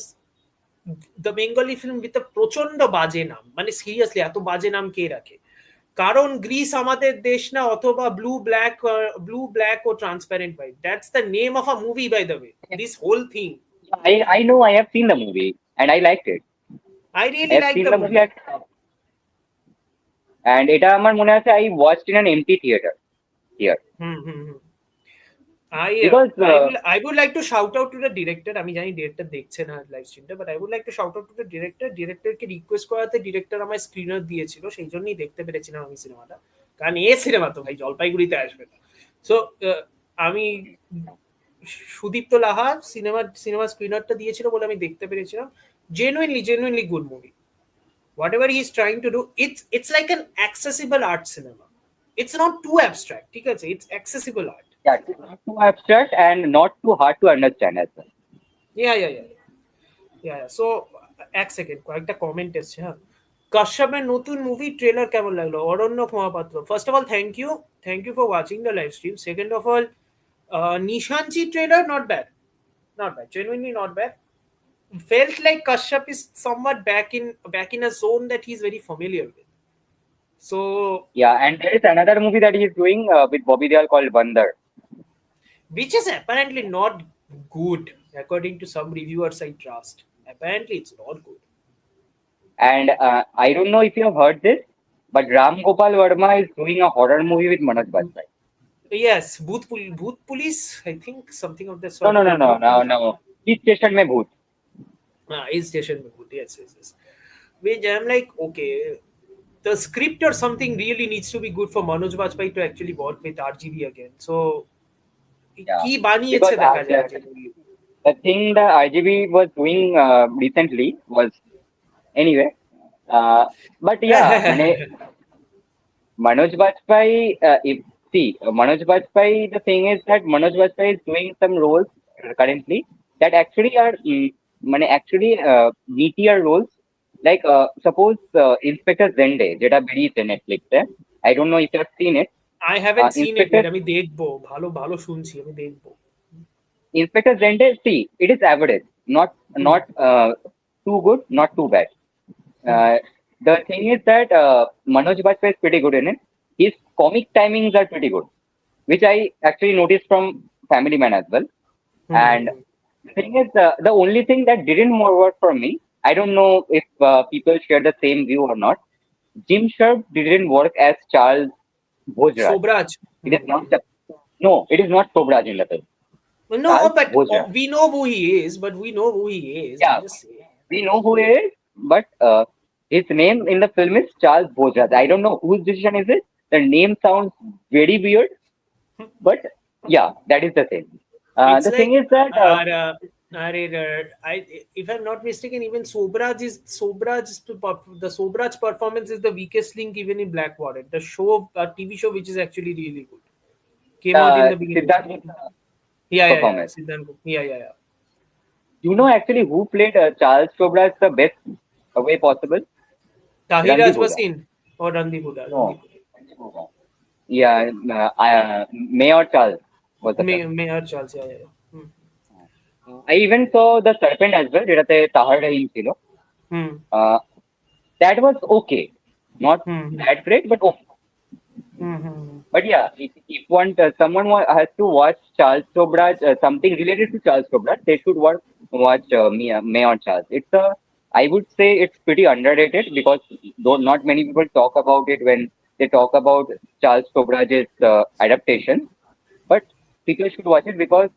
the Bengali film with a প্রচন্ড বাজে নাম, মানে seriously এত বাজে নাম কে রাখে? কারণ Greece আমাদের দেশ না, অথবা ব্লু ব্ল্যাক ও transparent white, that's the name of a movie by the way, this whole thing.
I know I have seen the movie and I liked it.
I
I
really
have
like
seen
the
the movie
movie.
and এটা আমার মনে আছে I watched in an empty theater here
hmm. I
because
I would like to shout out to the director. আমি জানি director দেখছে না live স্ট্রিমটা, but I would like to shout out to the director. ডিরেক্টরকে request করাতে director আমার screener দিয়েছিল, সেই জন্যই দেখতে পেরেছিলাম আমি সিনেমাটা। কারণ সিনেমা তো ভাই জলপাইগুড়িতে আসবে না। সো আমি সুদীপ্ত লাহা সিনেমা স্ক্রিনারটা দিয়েছিল বলে আমি দেখতে পেরেছিলাম। Genuinely good movie. Whatever he is trying to do, it's like an accessible art cinema. It's not too abstract, ঠিক আছে, it's accessible art.
yeah, it's not too abstract and not too hard to understand as well.
Yeah. So এক second, কয়েকটা comment এসছে। হ্যাঁ, কাশ্যপের নতুন movie trailer কেমন লাগলো? Aranyak Mahapatra, first of all thank you for watching the live stream. Second of all, Nishaanchi trailer not bad, genuinely not bad. Felt like Kashyap is somewhat back in a zone that he's very familiar with. So,
Yeah, and there is another movie that he is doing with Bobby Deol called Bandar.
which is apparently not good according to some reviewers I trust. Apparently, it's not good.
And I don't know if you have heard this, but Ram Gopal Verma is doing a horror movie with Manoj Bajpayee.
Yes, Bhoot Police, I think something of that
No,
sort.
no, no,
Yeah,
no,
Bhoot
no,
Police.
no. He's station mein bhoot.
Is Station में Bhoot. Yes. Which I'm like, okay, the script or something really needs to be good for Manoj Bajpayee to actually work with RGV again. So,
Yeah,
কি বানিয়েছে
because
দেখা যাক genuinely.
the thing that RGB was doing recently was anyway. But yeah, মানে Manoj Bajpayee, Manoj Bajpayee, the thing is that Manoj Bajpayee is doing some roles currently that actually are actually meatier roles. Like suppose Inspector Zende, যেটা বেরিয়েছে নেটফ্লিক্সে. I don't know if you have seen it.
I haven't seen it
Inspector
yet. আমি দেখবো, ভালো ভালো শুনছি, আমি দেখবো।
Inspector Zende, see, it is average,
hmm,
not too good, not too bad.
Hmm,
Uh, the thing is that Manoj Bajpayee is pretty good in it. His comic timings are pretty good, which I actually noticed from Family Man as well. And
hmm.
the thing is, the only thing that didn't work for me, I don't know if people share the same view or not. Jim Sharp didn't work as Charles Bhojraj.
Sobraj.
It is not the, no, it is not Sobraj in the film.
No,
Charles
but
Bhojraj.
we know who he is. But we know who he is. I'm
Yeah,
just saying.
we know who he is, but his name in the film is Charles Bojraj. I don't know whose decision is it. The name sounds very weird, but yeah, that is the thing.
It's
The thing
like,
is that
if I'm not mistaken, even the Sobraj performance is the weakest link even in Blackwater, the show, TV show, which is actually really good. Came out in the beginning.
Siddharth Gupta
Yeah.
performance.
Siddharth Gupta. Yeah.
You know actually who played Charles Bojraj the best way possible?
Tahir
Randeep Hooda.
Rajbasin or Randeep Hooda.
No. Yeah, Mayor Charles was the film.
Mayor Charles. Yeah.
I even saw The Serpent as well, যেটাতে তাহার রহিম ছিল.
হুম
Uh, that was okay. Not
hmm hmm
that great, but okay.
Hmm hmm
But yeah, if one someone has to watch Charles Chobra, something related to Charles Chobra, they should watch May on Charles. It's a, I would say it's pretty underrated because though not many people talk about it when they talk about Charles Chobra's adaptation, but people should watch it because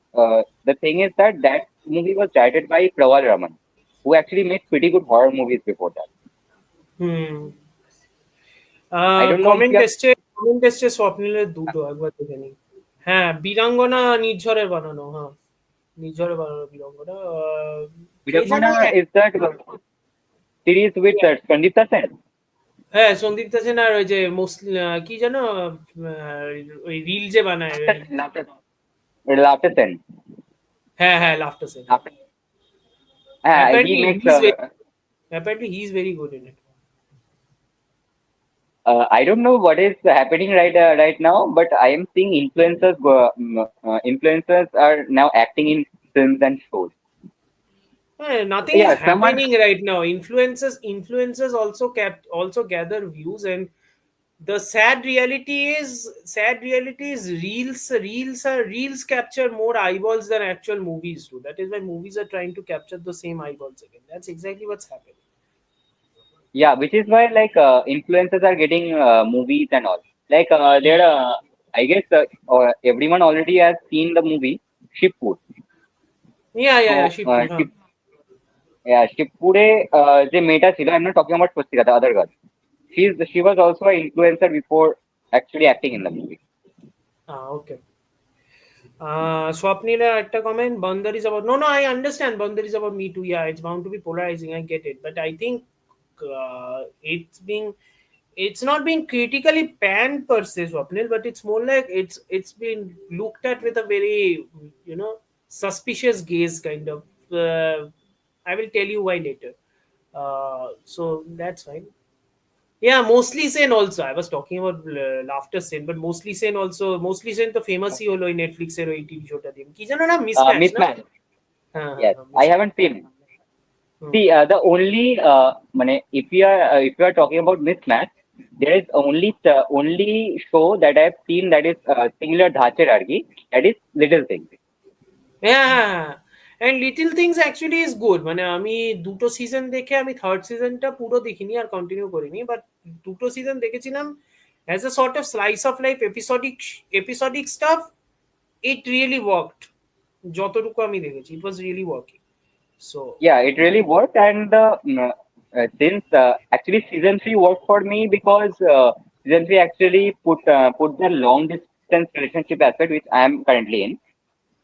the thing is that that movie was directed by Prawal Raman, who actually made pretty good horror movies before that.
Hmm
I don't know if you have.
Comment এসছে স্বপ্নিলের দুটো একবার দেখে নিই। হ্যাঁ বীরাঙ্গনা নির্ঝরের বানানো, হ্যাঁ নির্ঝরের বানানো বীরাঙ্গনা। কে যেন
Virangana is that series with Sandeep Sen?
হ্যাঁ সন্দীপ সেন আর ওই যে কি যেন ওই রিল যে বানায় ওই,
Laughter Sen.
হ্যাঁ হ্যাঁ laughter Sen.
Laughter. He
apparently
makes.
He is very good in it.
I don't know what is happening right now, but I am seeing influencers are now acting in films and shows.
Nothing is
Yeah, someone.
happening right now. Influencers also gather views, and the sad reality is reels capture more eyeballs than actual movies do. That is why movies are trying to capture the same eyeballs again. That's exactly what's happening.
Yeah, which is why like influencers are getting movies and all. Like I guess everyone already has seen the movie Shipwood.
Yeah,
So
Ship too, huh?
yeah, Shipwood যে মেয়েটা ছিল, I'm not talking about Pustika, the other girl. She was also an influencer before actually acting in the movie.
Okay. Swapnila একটা comment, Bandar is about, no, I understand Bandar is about me too. Yeah, it's bound to be polarizing, I get it, but I think it's not being critically panned per se, Swapnil, but it's more like it's been looked at with a very, suspicious gaze kind of. I will tell you why later. So that's fine. Yeah, mostly sane also. I was talking about laughter sane, but mostly sane also. Mostly sane তো ফেমাসই হলো ওই নেটফ্লিক্সের ওই TV শোটা দিয়ে, কি জানো না, mismatch না?
Mismatch.
হ্যাঁ হ্যাঁ
Yes,
হ্যাঁ
I
mismatch.
haven't seen.
Hmm.
See, the only if you are talking about mismatch, there is only show that I have seen that is similar ধাঁচের আর কি, that is Little Things.
হ্যাঁ and little things actually is good, মানে আমি দুটো season দেখে আমি third সিজনটা পুরো দেখিনি আর কন্টিনিউ করিনি, বাট দুটো সিজন দেখেছিলাম as a sort of slice of life episodic stuff. It really worked, যতটুকু আমি দেখেছি it was really working. So
Yeah, it really worked, and since actually season 3 worked for me because season 3 actually put the long distance relationship aspect which I am currently in.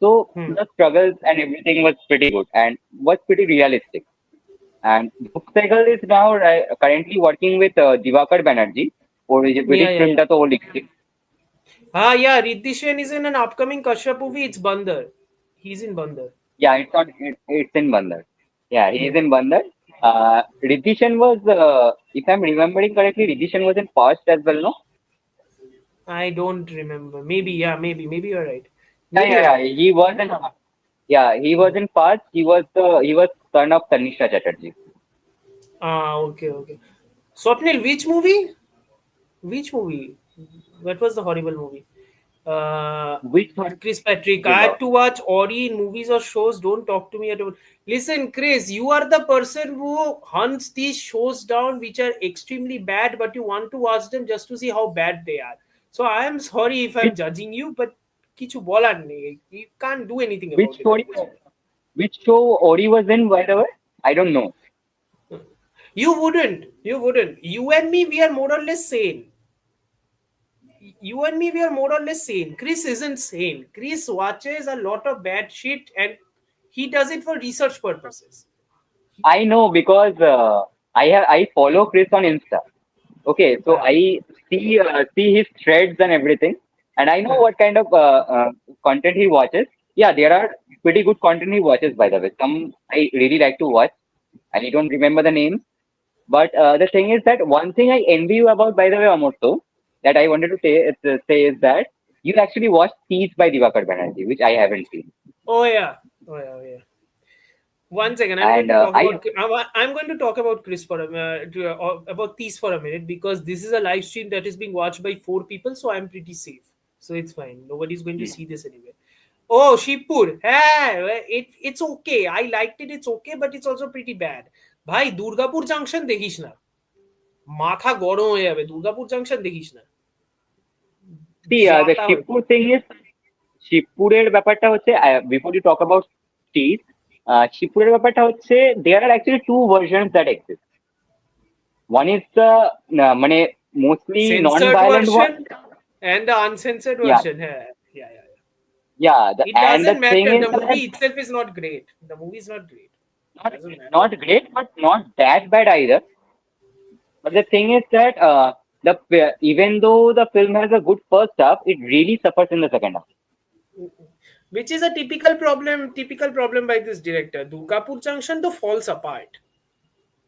So the struggles and everything was pretty good and was pretty realistic. And Dhruv Sehgal is now currently working with Divakar Banerjee, or is a
yeah
British
yeah
film
yeah
that all exists.
yeah, Riddhi Sen is in an upcoming Kashyap movie. It's Bandar. He's in Bandar.
Yeah, it's in Bandar. Yeah, he is
Hmm.
in Bandar. Riddhi Sen was, if I'm remembering correctly, Riddhi Sen was in Fast as well, no?
I don't remember. Maybe, yeah, maybe you're right.
Yeah,
Maybe
yeah,
you're
yeah.
right.
He was in. Yeah, he was in Fast. He was son of Tanisha Chatterjee.
Okay. Swapnil, which movie? Which movie? What was the horrible movie? Uh,
Which one?
Chris Patrick.
You
I
know,
had to watch Ori in movies or shows. Don't talk to me at all. Listen, Chris, you are the person who hunts these shows down which are extremely bad, but you want to watch them just to see how bad they are. So I am sorry if I'm
which
judging you, but কিছু বলার নেই. You can't do anything
which
about it at
story?
this point.
Which show Ori was in? By the way, I don't know.
You wouldn't. You wouldn't. You and me, we are more or less sane. You and me, we are more or less sane. Chris isn't sane. Chris watches a lot of bad shit and he does it for research purposes.
I know because I follow Chris on Insta. Okay, so
Uh,
I see his threads and everything, and I know
uh,
what kind of content he watches. Yeah, there are pretty good content he watches. By the way, some I really like to watch. I don't remember the names, but the thing is that one thing I envy you about, by the way, Amorto, that I wanted to say is that you actually watched Peace by Divakar Banerjee, which I haven't seen.
oh yeah. Oh yeah. One second, I'm going
And
to talk
I
about I'm going to talk about Chris for about these for a minute, because this is a live stream that is being watched by 4 people, so I'm pretty safe. So it's fine. Nobody's going to
Hmm.
see this anyway. Oh, Shipur. Hey, it's okay. I liked it. It's okay, but it's also pretty bad. ভাই Durgapur junction দেখিস না, মাথা গরম হয়ে যাবে। Durgapur junction দেখিস না,
see the
যাতা হয়ে
Shipur thing is শিবপুরের ব্যাপারটা হচ্ছে বিফোর ইউ টক অ্যাবাউট স্টিজ শিবপুরের ব্যাপারটা হচ্ছে there are actually two versions that exist one is the মানে mostly non
censored
violent one
version and the uncensored
yeah
version. Yeah. It
and the
doesn't
thing
matter.
is
The
that
movie itself is not great. The movie is not great.
not
Doesn't matter.
not great but not that bad either but the thing is that even though the film has a good first half it really suffers in the second half.
Which is a typical problem. Typical problem by this director. Durgapur Junction to falls apart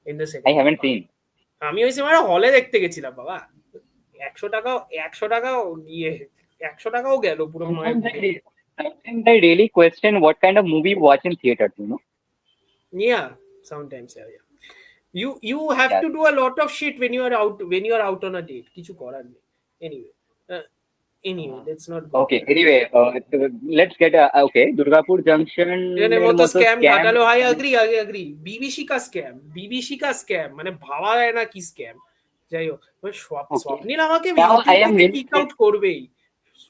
in the
I
second half.
haven't seen.
আমি ওই সিনেমাটা হলে দেখতে গেছিলাম বাবা। 100 টাকা, 100 টাকাও গিয়ে 100 টাকাও গেল পুরো মনে হয়
Sometimes
ঘুরে।
sometimes I really question what kind of movie you watch in theaters, you know?
Yeah, sometimes yeah. You have
Yeah.
to do a lot of shit when you are out on a date. কিছু করার নেই। Anyway, uh,
Uh,
let's not go
okay.
there.
Anyway, so let's get okay. Durgapur Junction
এর
এর
মতো
মতো
scam
scam.
ঘাটালো। I agree. BBC কা scam, BBC কা স্ক্যাম, মানে ভাবা যায় না কি স্ক্যাম। যাই হোক,
Okay.
স্বপ্নিল আমাকে
Now
ইউটিউব
I am
থেকে
really
কিক আউট করবেই।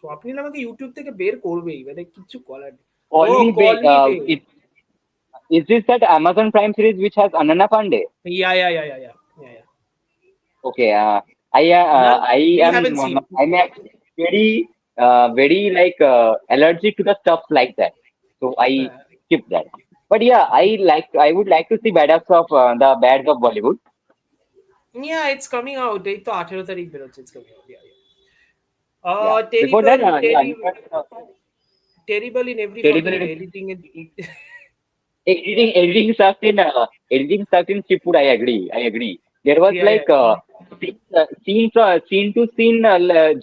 স্বপ্নিল আমাকে ইউটিউব থেকে বের করবেই, মানে কিছু করার নেই। ও
Call Me
call
Back.
Me বে।
Is this that Amazon Prime series which has Anana Pandey?
Yeah.
Okay.
None,
I
we
am
haven't seen.
I'm actually very like allergic to the stuff like that. So I
Uh,
skip that. But yeah, I would like to see badass of the bads of Bollywood.
yeah, it's coming out. এই তো 18 তারিখ বেরোচ্ছে। It's coming out. Yeah.
Yeah. Before that,
Terrible,
yeah, you had,
terrible in every
terrible
fucking way. Editing it.
editing sucked in Chipur. I agree. There was
Yeah.
like scene to scene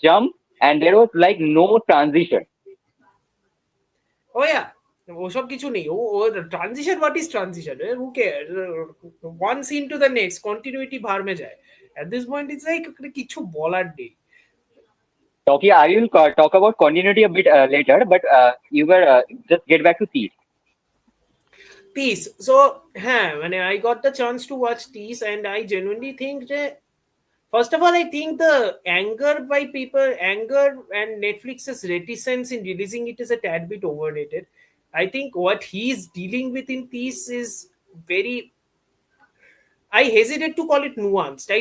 jump, and there was like no transition.
Oh yeah, ওসব কিছু নেই। ও transition, what is transition? Who care? One scene to the next, continuity ভার মে যায়। At this point it's like কিছু বলার নেই।
Okay, I will talk about continuity a bit later, but you were just get back to Thief.
Peace. So হ্যাঁ, মানে I got the chance to watch Tease, and I genuinely think যে first of all, I think the anger and Netflix's reticence in releasing it is a tad bit overrated. I think what he's dealing with in Tease is very, I hesitate to call it nuanced. I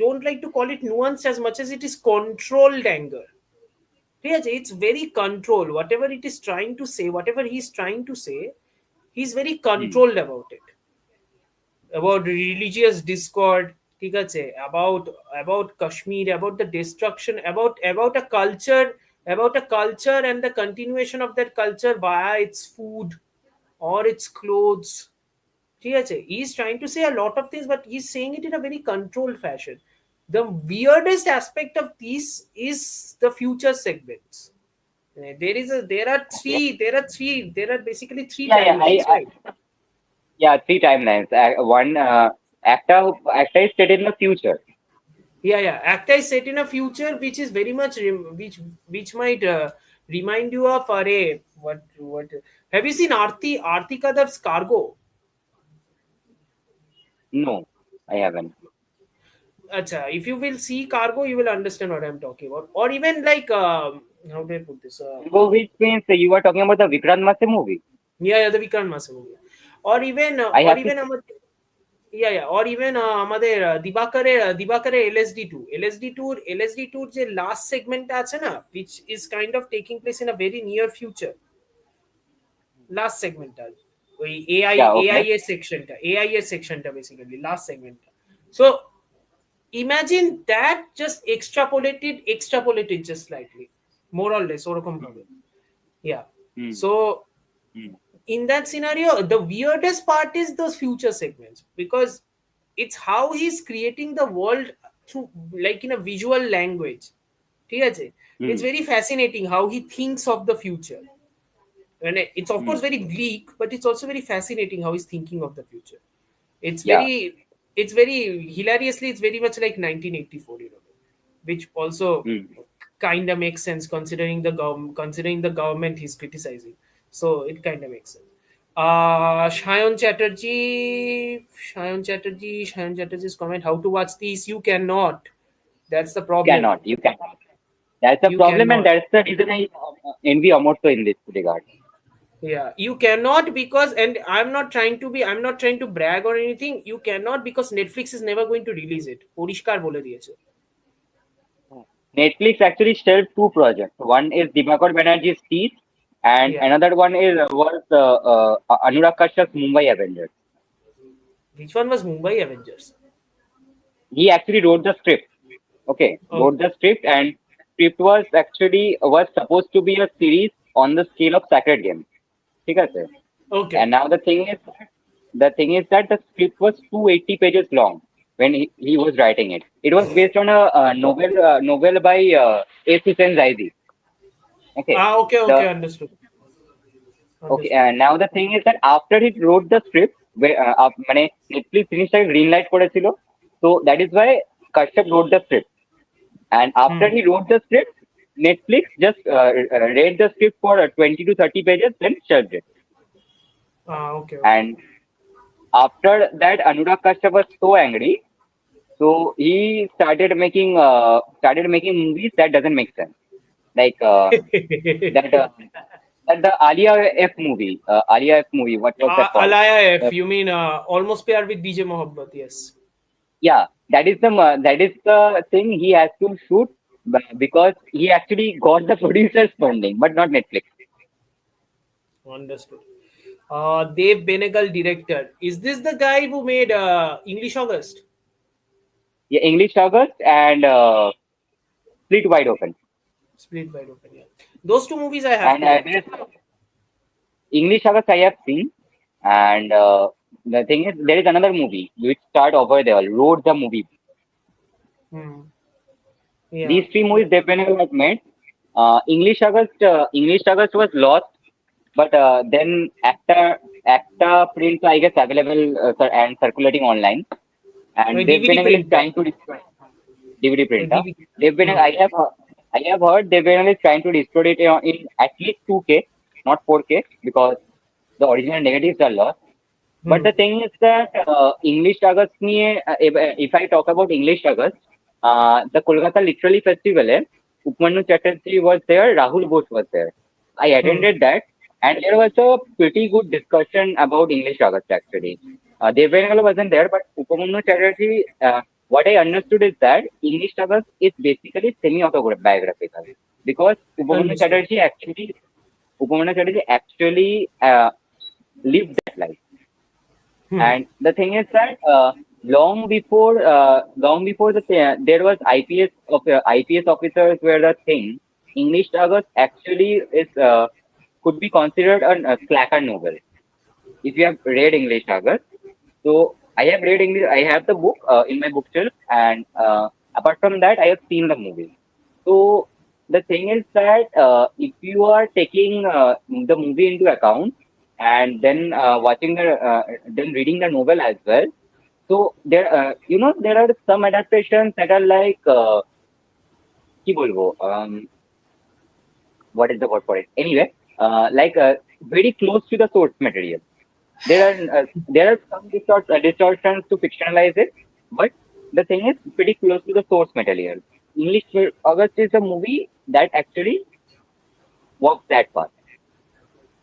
don't like to call it nuanced as much as it is controlled anger. Yes, it's very controlled. Whatever it is trying to say, whatever he's trying to say, he's very
Hmm.
controlled about it. About religious discord, ঠিক আছে, about Kashmir, about the destruction, about a culture and the continuation of that culture via its food or its clothes. ঠিক আছে, he's trying to say a lot of things, but he's saying it in a very controlled fashion. The weirdest aspect of this is the future segments.
Okay.
There are basically three
Yeah.
timelines, right?
Yeah. Three timelines. One actor is set in the future.
Yeah. Acta is set in a future which is very much which might remind you of what have you seen Arti Kadar's Cargo?
No, I haven't.
Acha, if you will see Cargo, you will understand what I'm talking about. Or even like how do I put this?
Go which means you are talking about the Vikrant Masse movie.
Yeah, the Vikrant Masse movie. Or even
I have to.
or even আমাদের দিবাকরে LSD টুর যে last segment আছে না, which is kind of taking place in a very near future. Last সেগমেন্টটা ওই
Yeah. Okay.
AI এর সেকশনটা basically last সেগমেন্টটা। So imagine that just extrapolated just slightly, more or less ওরকম ভাবে। Yeah.
Hmm.
So
Hmm.
in that scenario, the weirdest part is those future segments, because it's how he's creating the world through, like, in a visual language. ঠিক আছে?
Hmm.
It's very fascinating how he thinks of the future. And it's of
Hmm.
course very bleak, but it's also very fascinating how he's thinking of the future. It's
Yeah.
very, it's very hilariously, it's very much like 1984, which also
Hmm.
kind of makes sense considering the government he's criticizing. So it kind of makes sense. Shayan Chatterjee's comment: How to watch these? You cannot. That's the
You
problem.
cannot. You cannot. That's the
You
problem, and
cannot.
that's the reason I envy Amorto in this regard.
Yeah, you cannot because, and I'm not trying to brag or anything. You cannot because Netflix is never going to release it. পরিষ্কার বলে দিয়েছে.
Netflix actually shelved two projects. One is Dibakar Banerjee's Teeth, and
Yeah.
another one is was Anurag Kashyap's Mumbai Avengers.
Which one was Mumbai Avengers?
He actually wrote the script. Okay, wrote
Okay.
the script, and script was supposed to be a series on the scale of Sacred Games. ठीक है?
Okay.
And now the thing is that the script was 280 pages long when he was writing it. It was based on a novel by A. Hussain Zaidi. Okay.
Okay, okay,
The
understood.
Okay,
Understood.
and now the thing is that after he wrote the script, মানে Netflix জিনিসটাকে green light করেছিল, so that is why Kashyap wrote the script. And after
Hmm.
he wrote the script, Netflix just read the script for 20 to 30 pages, then shelved it.
Okay, okay.
And after that, Anurag Kashyap was so angry, so he started making movies that doesn't make sense, like that that the Alia F movie. What was that called?
Alaya
Uh,
F, you mean Almost Pair with DJ Mohabbat, yes.
yeah, that is the thing he has to shoot because he actually got the producer's funding, but not Netflix.
Understood. Dev Benegal director. Is this the guy who made English August?
Yeah, English August and Split Wide Open.
Split Wide Open, yeah. Those two movies I have
And
to watch.
there's English August I have seen, and the thing is there is another movie which starred over there, Road the movie.
Hmm. Yeah.
These three movies definitely was made. English August was lost, but then Acta prints I guess available and circulating online, and Dev
DVD
Bengal is
printer.
trying to destroy DVD printer.
DVD.
Dev Bengal,
Hmm.
I have heard Dev Bengal is trying to destroy it in at least 2K, not 4K, because the original negatives are lost. But
Hmm.
the thing is that English August niye, if I talk about English August, the Kolkata Literary Festival, Upmanu Chatterjee was there, Rahul Bose was there. I
Hmm.
attended that, and there was a pretty good discussion about English August actually. Devanagala wasn't there, but Upamanu Chatterjee, what I understood is that English August is basically semi-autobiographical because
Understood.
Upamanu Chatterjee actually lived that life.
Hmm.
And the thing is that long before there was IPS officers were the thing. English August actually is could be considered a slacker novel. If you have read English August, so I have read English. I have the book in my bookshelf, and apart from that, I have seen the movie. So the thing is that if you are taking the movie into account and then then reading the novel as well, so there are some adaptations that are like কি বলবো, what is the word for it? Anyway, like very close to the source material. There are some distortions to fictionalize it, but the thing is pretty close to the source material. English August is a movie that actually walks that path.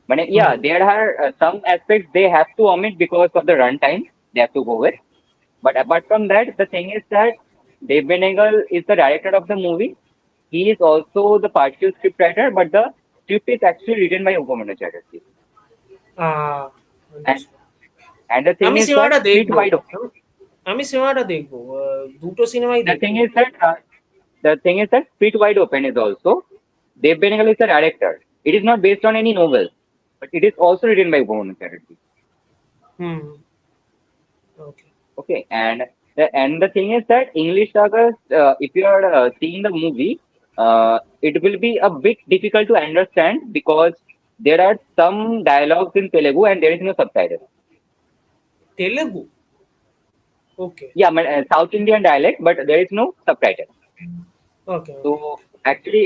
But yeah,
Hmm.
there are some aspects they have to omit because of the runtime they have to go with. But apart from that, the thing is that Dave Benegal is the director of the movie. He is also the partial scriptwriter, but the script is actually written by Upamanu Chatterjee.
Ah,
And
understood.
and the thing
আমি
is that
সিনেমাটা
split
দেখবো.
wide open.
আমি সিনেমাটা দেখবো. দুটো সিনেমাই
The
দেখবো.
thing is that Split Wide Open is also Dave Benegal is the director. It is not based on any novel, but it is also written by Upamanu Chatterjee.
Hmm. Okay.
Okay, and the thing is that English Sagas, if you are seeing the movie, it will be a bit difficult to understand because there are some dialogues in Telugu and there is no subtitle.
Telugu. Okay.
Yeah, South Indian dialect, but there is no subtitle.
Okay.
So
Okay.
actually,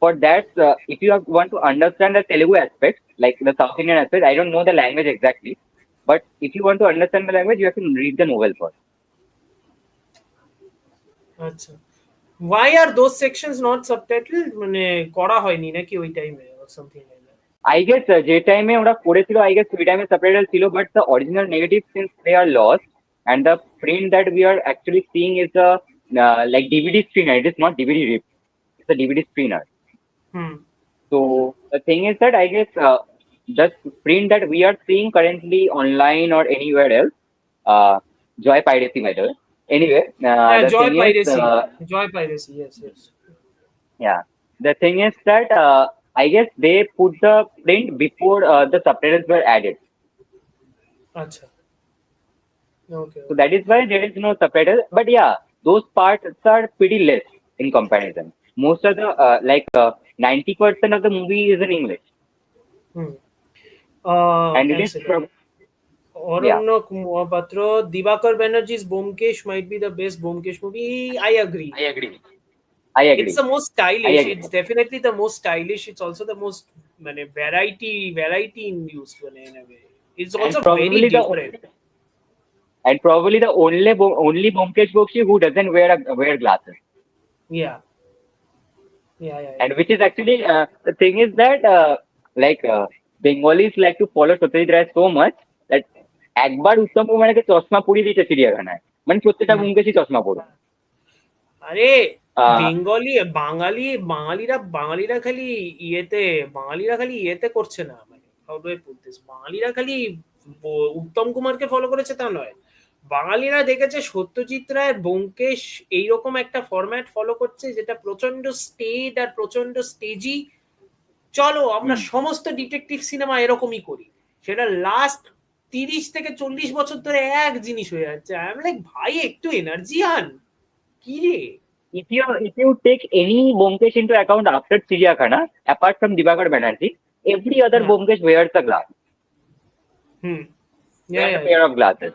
for that, if you want to understand the Telugu aspect, like the South Indian aspect, I don't know the language exactly, but if you want to understand the language, you have to read the novel first.
আচ্ছা, why are those sections not subtitled? মানে করা হয়নি নাকি ওই টাইমে or something like that?
I guess যে টাইমে ওরা করেছিল, I guess ওই টাইমে সাবটাইটেল ছিল, but the original negative since they are lost, and the print that we are actually seeing is a like DVD screener. It is not DVD rip. It's a DVD screener.
Hmm
So the thing is that I guess the print that we are seeing currently online or anywhere else, joy piracy by the way. Anyway,
হ্যাঁ,
the
Joy
thing is,
piracy, Joy piracy, yes yes.
yeah, the thing is that I guess they put the print before the subtitles were added.
আচ্ছা, ওকে
So
okay.
that is why there is no subtitle. But yeah, those parts are pretty less in comparison. Most of the 90% of the movie is in English,
hmm.
and it
One
is
second.
yeah,
Aranyok Mohapatra, Divakar Banerjee's Bomkesh might be the best Bomkesh movie. I agree.
I agree. I
It's
agree.
the most
I
stylish.
agree.
It's definitely the most stylish. It's also the most variety induced in a way. It's
And
also very
probably the
different.
only Bomkesh Bokshi who doesn't wear glasses.
Yeah. Yeah, yeah, yeah.
And which is actually the thing is that like Bengalis like to follow Satyajit Ray so much that একবার উত্তম কুমারকে চশমা পরিয়ে দিয়েছে চিড়িয়াখানায়, মানে প্রত্যেকটা
হুম।
ব্যোমকেশই চশমা পরে।
আরে
আহ,
বেঙ্গলি বাঙালিরা খালি ইয়েতে করছে না, মানে how do I put this? বাঙালিরা খালি উত্তম কুমারকে ফলো করেছে তা নয়, বাঙালিরা দেখেছে সত্যজিৎ রায়ের ব্যোমকেশ এইরকম একটা ফরম্যাট ফলো করছে যেটা প্রচন্ড স্টেড আর প্রচন্ড স্টেজি। চলো আমরা
হুম।
সমস্ত ডিটেকটিভ সিনেমা এরকমই করি, সেটা লাস্ট 30 থেকে 40 বছর ধরে এক জিনিস হয়ে যাচ্ছে। আই এম লাইক, ভাই একটু এনার্জি আন, কি রে।
If you take any Bomkesh into account after Chiriyakhana, apart from Divakar Banerjee, every other
হ্যাঁ,
Bomkesh wears a glass,
hmm,
wears a pair of glasses.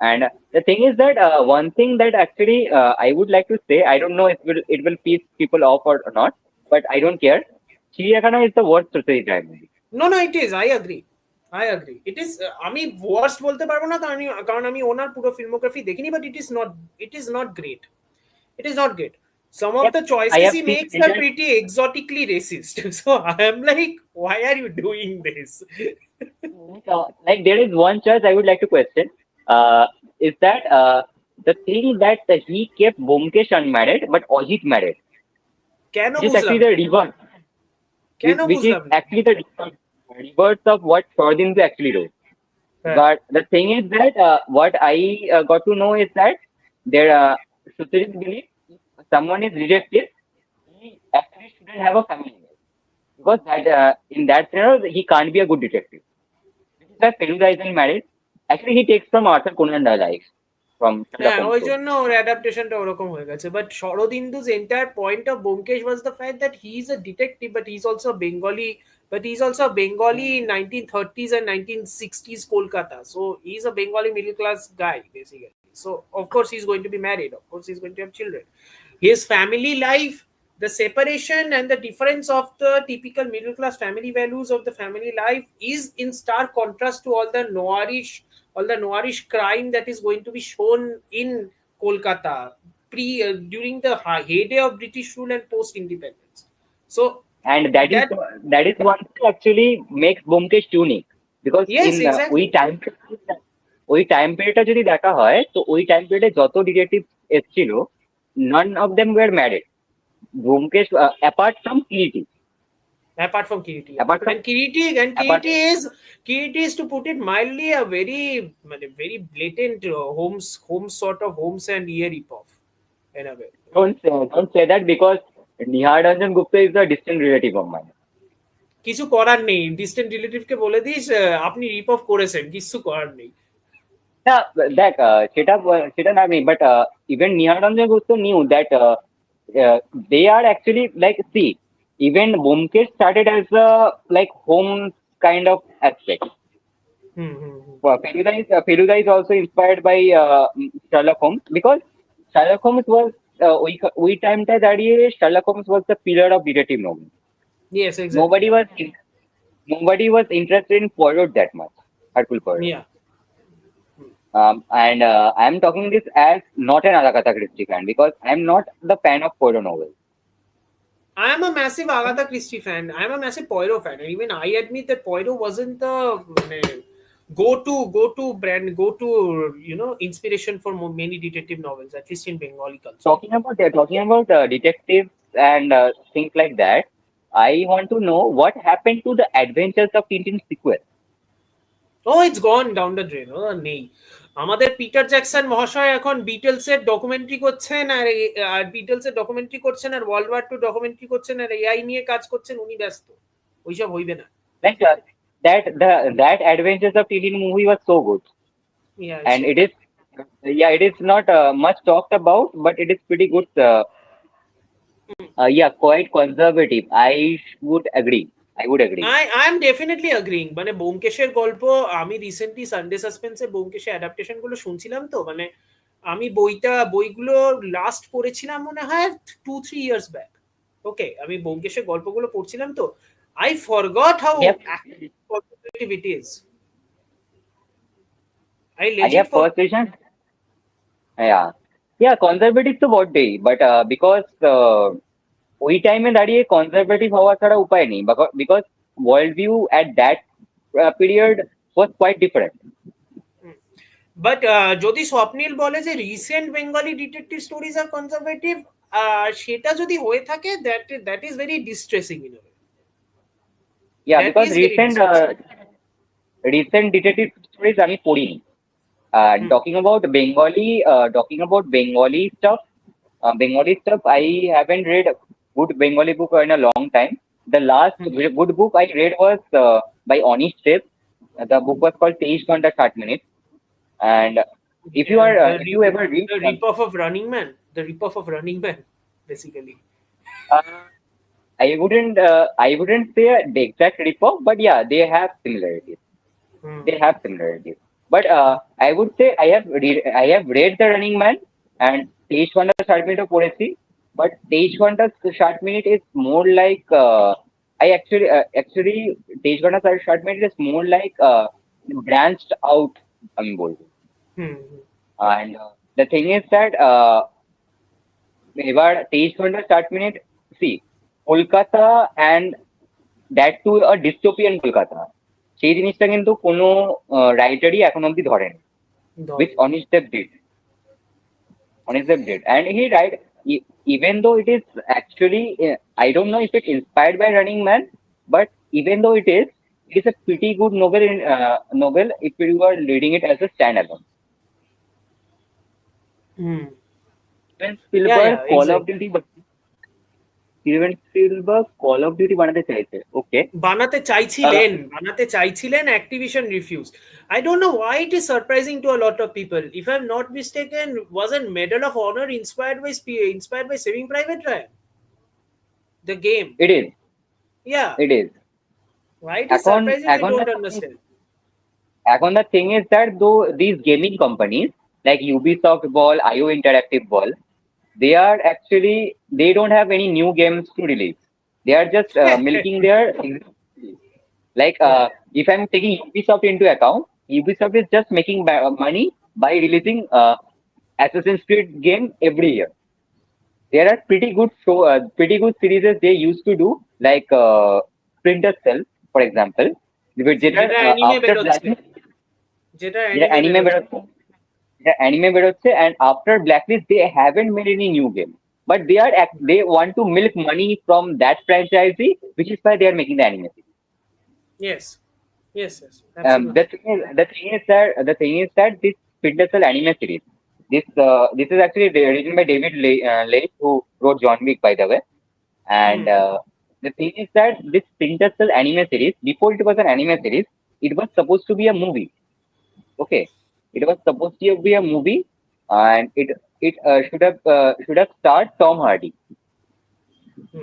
And the thing is that one thing that actually I would like to say, I don't know if it will piss people off or not, but I don't care. Chiriyakhana is the worst Satyajit Ray movie.
No no, it is, I agree it is. আমি worst বলতে পারবো না, কারণ আমি ওনার পুরো filmography দেখিনি, but it is not great, some of
Yep,
the
I
choices
have
he
seen
makes are
it.
pretty exotically racist. So I am like, why are you doing this?
Like there is one choice I would like to question. Is that the thing that he kept Bomkesh unmarried, but Ajit married,
কেন
which is
বুঝলাম
actually
না,
the reverse,
কেন
which is
বুঝলাম না।
actually the reverse of what Shordindu actually wrote.
হ্যাঁ,
But the thing is that what I got to know is that there Satyajit believes if someone is rejected, he actually shouldn't have a family because that in that scenario he can't be a good detective. This is why Feluda isn't married. Actually, he takes from Arthur Conan Doyle from Sherlock
হ্যাঁ,
Holmes
ওই
story.
জন্য ওর অ্যাডাপ্টেশনটা ওরকম হয়ে গেছে। But Sharadindu's entire point of Bomkesh was the fact that he is a detective, but he's also a Bengali, in 1930s and 1960s Kolkata. So he's a Bengali middle class guy basically. So of course he's going to be married. Of course he's going to have children. His family life, the separation and the difference of the typical middle class family values of the family life is in stark contrast to all the noirish crime that is going to be shown in Kolkata during the heyday of British rule and post independence. So
And that is
that,
that is what actually makes Bomkesh unique because
yes,
in ওই
exactly.
Time পিরিয়ডটা যদি দেখা হয় তো ওই time পিরিয়ডে যত detective এসেছিল none of them were married. Byomkesh apart from Kiriti,
Apart from Kiriti, yeah.
apart from
And Kiriti and
apart
Kiriti is, to put it mildly, a very blatant Holmes sort of Holmes and Ear rip-off in a way.
don't say that because Nihar Ranjan Gupta is a distant relative of mine.
কিছু করার নেই, distant রিলেটিভকে বলে this আপনি রিপ of করেছেন, কিছু করার নেই।
না দেখ সেটা না আমি but even Nihar Ranjan Gupta knew that they are actually like see Even Bomkesh started as a like home kind of aspect.
Hmm, hmm, hmm.
Feluda is also inspired by Sherlock Holmes because Sherlock Holmes was we time that Sherlock Holmes was the pillar of detective novel.
Yes, exactly.
Nobody
Yeah.
was nobody was interested in Poirot that much. Hercule Poirot.
Yeah.
And I'm talking this as not an Agatha Christie fan because I'm not the fan of Poirot novels.
I am a massive Agatha Christie fan. I am a massive Poirot fan, and even I admit that Poirot wasn't the go to inspiration for many detective novels, at least in Bengali culture.
Talking about detectives and things like that, I want to know what happened to the Adventures of Tintin sequel.
Oh it's gone down the drain, ও নেই। আমাদের Peter Jackson মহাশয় এখন বিটলসের documentary করছেন, আর বিটলসের documentary করছেন, আর world war 2 documentary করছেন, আর AI নিয়ে কাজ করছেন, উনি ব্যস্ত। ওইসব হইবে না।
Like that Adventures of Tintin movie was so good,
yeah
and
so
it is
good.
yeah, it is not much talked about, but it is pretty good. Yeah, quite conservative. Would agree. I would agree.
I am definitely agreeing. মানে ব্যোমকেশের গল্প, আমি recently Sunday সাসপেন্সের ব্যোমকেশের adaptation গুলো শুনছিলাম, তো মানে আমি বইগুলো last পড়েছিলাম মনে হয় 2-3 ইয়ার্স ব্যাক। ওকে, আমি ব্যোমকেশের গল্পগুলো পড়ছিলাম, তো I forgot how
I have
conservative it is. I
I
legit
have
for
first vision. Yeah, yeah, conservative তো বটেই, but because ওই টাইমে দাঁড়িয়ে কনজারভেটিভ হওয়া ছাড়া উপায় নেই because world view at that period was quite different.
But যদি স্বপ্নিল বলে যে রিসেন্ট বেঙ্গলি ডিটেকটিভ স্টোরিজ আর কনজারভেটিভ, সেটা যদি হয়ে থাকে, that is very distressing in a way.
Yeah
that
because
is very
recent
distressing.
Recent detective stories আমি পড়িনি।
হুম,
Talking about Bengali stuff, I haven't read good Bengali book in a long time. The last
hmm.
good book I read was by Onish Dev. The book was called 23 Ghanta 60 Minutes. And if you ever read,
The rip-off of Running Man. The rip-off of Running Man, basically.
uh, I wouldn't say the exact rip-off, but yeah, they have similarities.
Hmm.
They have similarities. But I would say I have read The Running Man and 23 Ghanta 60 Minutes পড়েছি, but 23 Ghanta 60 Minutes is more like I actually 23 Ghanta 60 Minutes is more like branched out আমি বলবো।
Hmm.
And the thing is that এবার 23 ঘন্টা 60 minute see Kolkata and that too a dystopian Kolkata, সেই জিনিসটা কিন্তু কোনো রাইটারই এখন অব্দি ধরেন,
Dog.
which Anish Dev did, and he write even though it is actually I don't know if it's inspired by Running Man, but even though it is a pretty good novel if you are reading it as a standalone.
Hmm.
Steven
Yeah,
Spielberg
yeah,
Call of
exactly.
Duty বানাতে চাইছে,
বানাতে চাইছিলেন, activation refuse. I don't know why it is surprising to a lot of people. If I'm not mistaken, wasn't Medal of Honor inspired by Saving Private Ryan, the game?
it is
Yeah.
it is
Why it is
এখন
surprising, I
এখন
don't understand.
the thing is that though these gaming companies like Ubisoft ball, IO Interactive ball, they don't have any new games to release. They are just milking their like
Yeah.
if I'm taking Ubisoft into account, Ubisoft is just making money by releasing Assassin's Creed game every year. There are pretty good series they used to do like Splinter Cell, for example, যেটা
যেটা anime
after
বেরোচ্ছে,
Blacklist
যেটা
যেটা
anime
anime
বেরোচ্ছে।
বেরোচ্ছে anime বেরোচ্ছে and after Blacklist they haven't made any new game, but they want to milk money from that franchise, which is why they are making the anime series.
Yes. Yes,
Um, the
absolutely.
thing is, the thing is that this Splinter Cell anime series, this is actually written by David Leitch, who wrote John Wick, by the way. And
Hmm.
the thing is that this Splinter Cell anime series, before it was an anime series, it was supposed to be a movie. Okay, it was supposed to be a movie, and it should have starred Tom Hardy.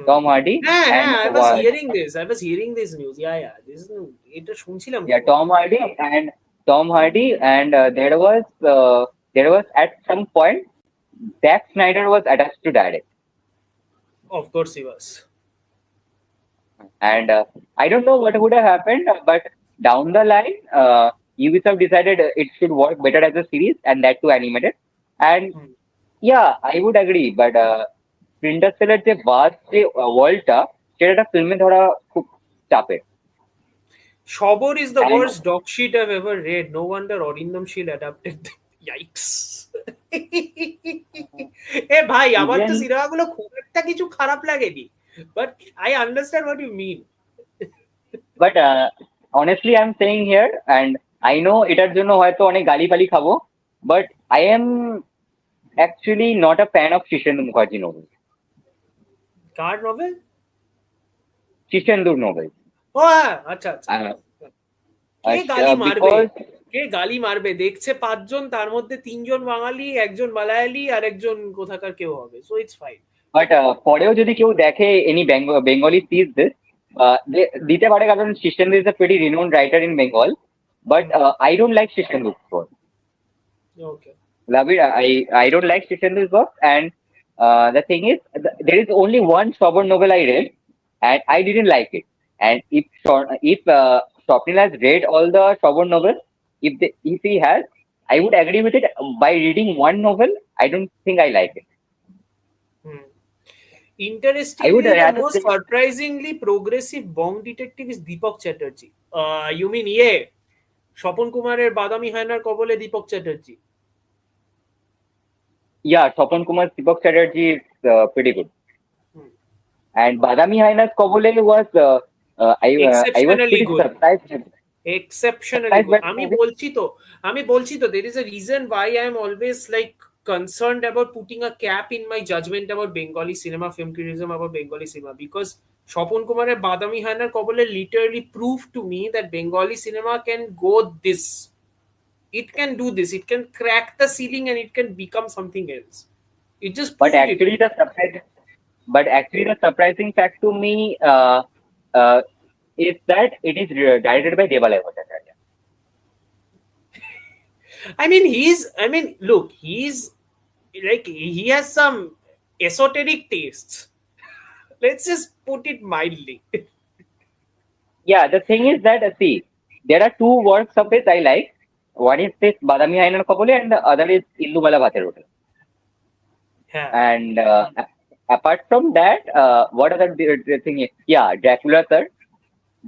Tom Hardy and
I was hearing this news. Yeah, this is এটা শুনছিলাম
yeah,
খবরটা।
Tom Hardy, and there was at some point Zack Snyder was attached to direct,
Of course he was.
and I don't know what would have happened, but down the line, Ubisoft decided it should work better as a series, and that too animated. And
Hmm.
yeah, I would agree, but Interstellar যে vast যে ওয়ার্ল্ডটা সেটা একটা ফিল্মে ধরা খুব চাপের।
Shabor is the
And
worst dog shit I've ever read. No wonder Arindam Shil adapted them. Yikes. এ ভাই আমার তো
even
সিনেমাগুলো খুব একটা কিছু খারাপ লাগেনি, but I understand what you mean.
but honestly I'm saying here, and I know এটার জন্য হয়তো অনেক গালি ফালি খাবো, but I am actually not a fan of Shishendu Mukherjee novels.
Car novel?
Shishendu novels.
ও হ্যাঁ, আচ্ছা আচ্ছা।
Uh,
কে গালি মারবে?
because
কে গালি মারবে? দেখছে পাঁচজন, তার মধ্যে তিনজন বাঙালি, একজন মালায়ালি আর একজন কোথাকার কেউ হবে, সো ইটস ফাইন।
but পরেও যদি কেউ দেখে any Bengali sees this, দিতে পারে কারণ Shishendu is a pretty renowned writer in Bengal, but I don't like Shishendu's work.
Okay.
Love it. I don't like Shishendu's work, and the thing is, there is only one Sobor novel I read, and I didn't like it. And if Swapnil has read all the Sobor novels, if he has, I would agree with it. By reading one novel, I don't think I like it. I would
Interestingly, the
rather
most
say,
surprisingly progressive Bong detective is Deepak Chatterjee. You mean Swapan কুমারের বাদামি হায়নার কবলে Dipak Chatterjee?
yeah, Swapan Kumar's Deepak Chatterjee is pretty good.
Hmm.
And Badami Haina's Kobole was, I was
Exceptionally
pretty
good.
surprised.
Exceptionally
Surprised
good.
by the
আমি
movie.
বলছি তো there is a reason why I am always like concerned about putting a cap in my judgment about Bengali cinema, film criticism about Bengali cinema, because Swapan কুমারের বাদামি হায়নার কবলে literally proved to me that Bengali cinema can go this. It can do this. It can crack the ceiling and it can become something else. It just
But
proved it.
actually, the surprising fact to me is that it is directed by Devalaya Bhattacharya.
Look, he's like, he has some esoteric tastes. Let's just put it mildly.
Yeah, the thing is that see, there are two works of his I like. One is this Badami Hainar Kabule, and the other is Illubala Bhater Hotel.
Yeah.
And apart from that, what other thing is? Yeah, Dracula Sir.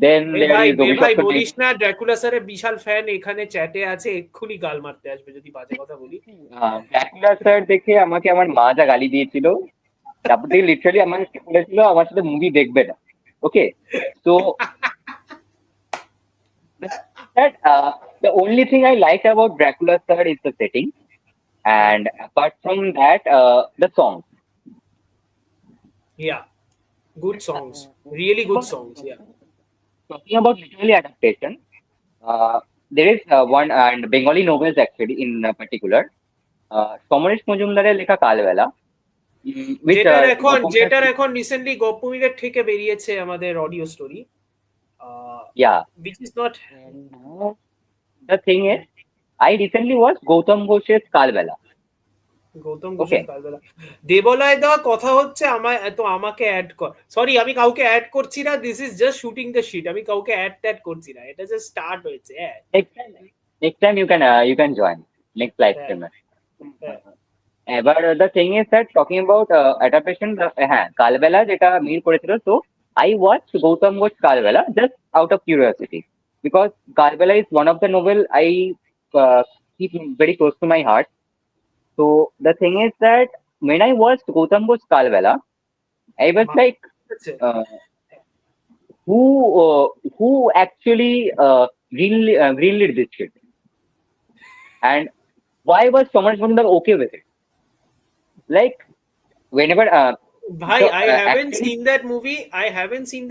Then there is
ভাই
Obishek
বলিস না, Dracula স্যারের বিশাল fan এখানে চ্যাটে আছে, এক্ষুনি গাল মারতে আসবে যদি বাজে কথা বলি।
Dracula Sir দেখে আমাকে আমার মা যা গালি দিয়েছিল, তারপর থেকে লিটারালি আমাকে বলেছিল আমার সাথে মুভি দেখবে না। ওকে, so that the only thing I liked about Dracula Sir is the setting, and apart from that, the songs.
Yeah, good songs, really good songs. Yeah.
Talking about literary adaptation, there is one and Bengali novels actually in particular. Samaresh মজুমদারের লেখা কালবেলা, which
যেটার এখন recently গপ্পমীরের থেকে বেরিয়েছে আমাদের audio story,
yeah,
which is not.
The thing is, I recently watched Gautam Ghosh's কালবেলা.
গৌতম ঘোষের কালবেলা দেবলয় দেওয়া কথা হচ্ছে, আমাকে অ্যাড কর। সরি, আমি কাউকে অ্যাড করছি না, this is just shooting the shit, আমি কাউকে অ্যাড করছি না, এটা জাস্ট স্টার্ট হয়েছে।
Next time you can join next live stream. এবার the thing is that talking about adaptation, হ্যাঁ কালবেলা যেটা মির করেছিল, so I watched Gautam Ghosh Kalbela just out of curiosity, because Kalbela is one of the novel I keep very close to my heart. So the thing is that when I watched Gautam Ghosh Kalvela, I was like, who actually greenlit this shit, and why was Thomas Mundar okay with it? Like whenever
ভাই, I haven't seen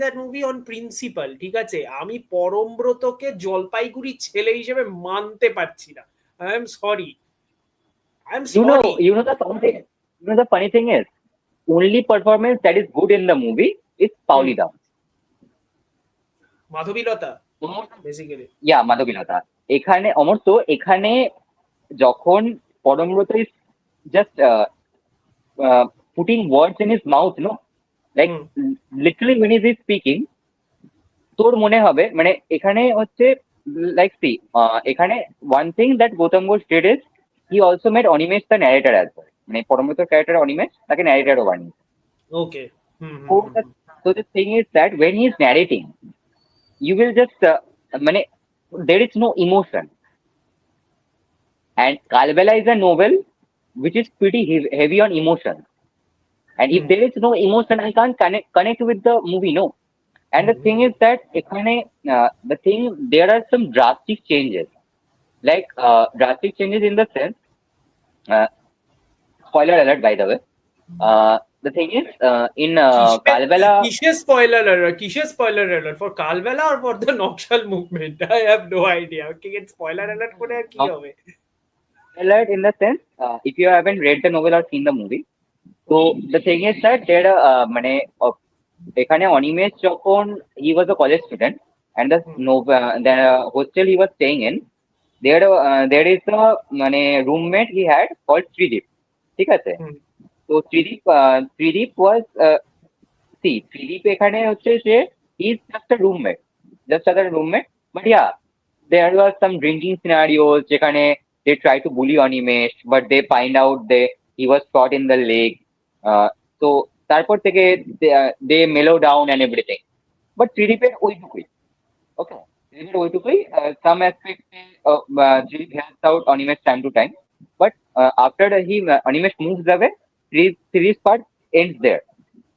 that movie on principle. ঠিক আছে, আমি পরমব্রতকে জলপাইগুড়ি ছেলে হিসেবে মানতে পারছি না। I am sorry.
you know the funny thing is, only performance that is good in the movie is Pauli Dam.
Madhabilata basically.
Yeah Madhabilata. এখানে অমর্ত্য এখানে যখন Parambrata is just putting words in his mouth, no? Like literally when he is speaking, তোর মনে হবে মানে এখানে হচ্ছে like see, এখানে one thing that Gautam Ghosh did is he also made Animesh the narrator as well. মানে পরমব্রত ক্যারেক্টার অনিমেষ তাকে ন্যারেটারও বানিয়েছে।
ওকে।
So the thing is that when he is narrating, you will just মানে there is no emotion. And Kalbela is a novel which is pretty heavy on emotion. And if there is no emotion, I can't connect with the movie, no. And the thing is that there are some drastic changes. Like drastic changes in the sense, spoiler alert by the way. The thing is, in Kalbela,
কিসের spoiler alert for Kalbela or for the Naxal movement? I have no idea. কি spoiler alert করে আর কি হবে?
alert in the sense, if you haven't read the novel or seen the movie, so the thing is that there মানে এখানে অনিমেষ যখন he was a college student and the hostel he was staying in, there is a মানে roommate he had called Tridip, ঠিক আছে? তো Tridip was see Tridip এখানে হচ্ছে যে he is just a roommate, but yeah, there were some drinking scenarios যেখানে they try to bully Animesh, but they find out he was shot in the leg. So তারপর থেকে they mellow down and everything. But Tridipের ওইটুকুই, okay? Tridipের ওইটুকুই, some aspects Tridip helps out Animesh time to time, but after Animesh moves away, Tridip's part ends there.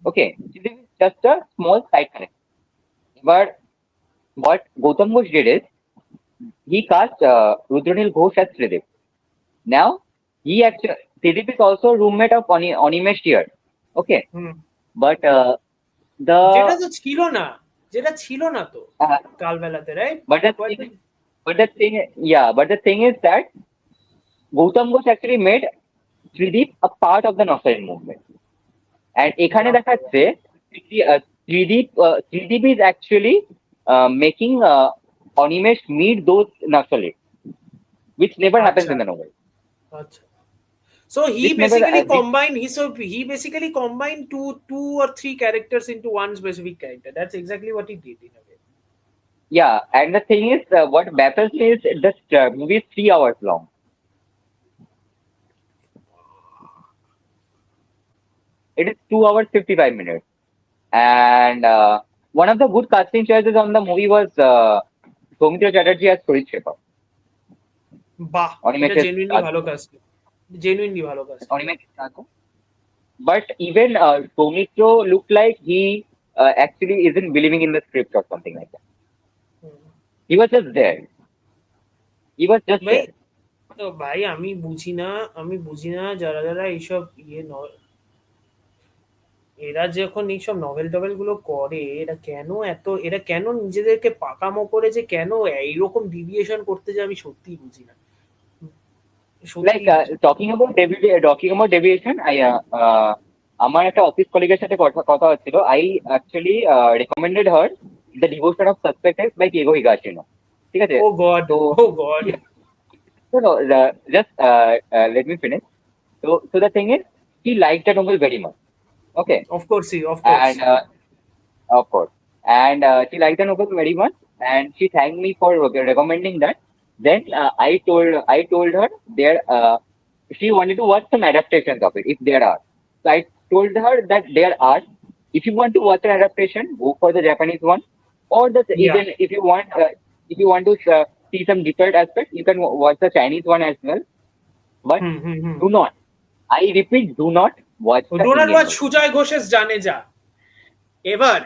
Okay, Tridip is just a small side character. But what Gautam Ghosh did is he cast Rudranil Ghosh as Tridip. Now, Tridip is also a roommate of Animesh here. Okay. But
যেটা ছিল না তো কালবেলাতে, right?
But the thing is that Gautam Ghosh actually made Tridip a part of the Nocturne movement. And এখানে দেখাচ্ছে Tridip is actually making Animesh meet those Naxalites, which never happens in the novel.
So he basically combined two or three characters into one specific character. That's exactly what he did in a way.
Yeah, and the thing is, what baffles me is the movie is 3 hours long. It is 2 hours 55 minutes. And one of the good casting choices on the movie was Soumitra Chatterjee as Surit Shekhar.
বাহ, এটা genuinely ভালো কাজ।
But even Soumitra looked like he actually isn't believing in the script or something like that. He was just there.
তো ভাই আমি বুঝি না যারা এইসব এরা যখন এইসব নভেল গুলো করে, এরা কেন নিজেদেরকে পাকামো করে যে কেন এইরকম ডিভিয়েশন করতে যায়, আমি সত্যিই বুঝি না।
Like talking about deviation, আমার একটা অফিস কলিগের সাথে কথা হচ্ছিল। I actually recommended her The Devotion of Suspect by Keigo Higashino. ঠিক আছে?
Oh God.
No, just let me finish. So the thing is, she liked the novel very much. Okay.
Of course.
And of course. And she liked the novel very much, and she thanked me for recommending that. Then I told her she wanted to watch some adaptations of it if there are. So I told her that there are. If you want to watch an adaptation, go for the Japanese one, or even if you want to see some different aspects, you can watch the Chinese one as well. But do not. I repeat, do not watch.
Do not watch Sujoy Ghosh's Janeja. Ever.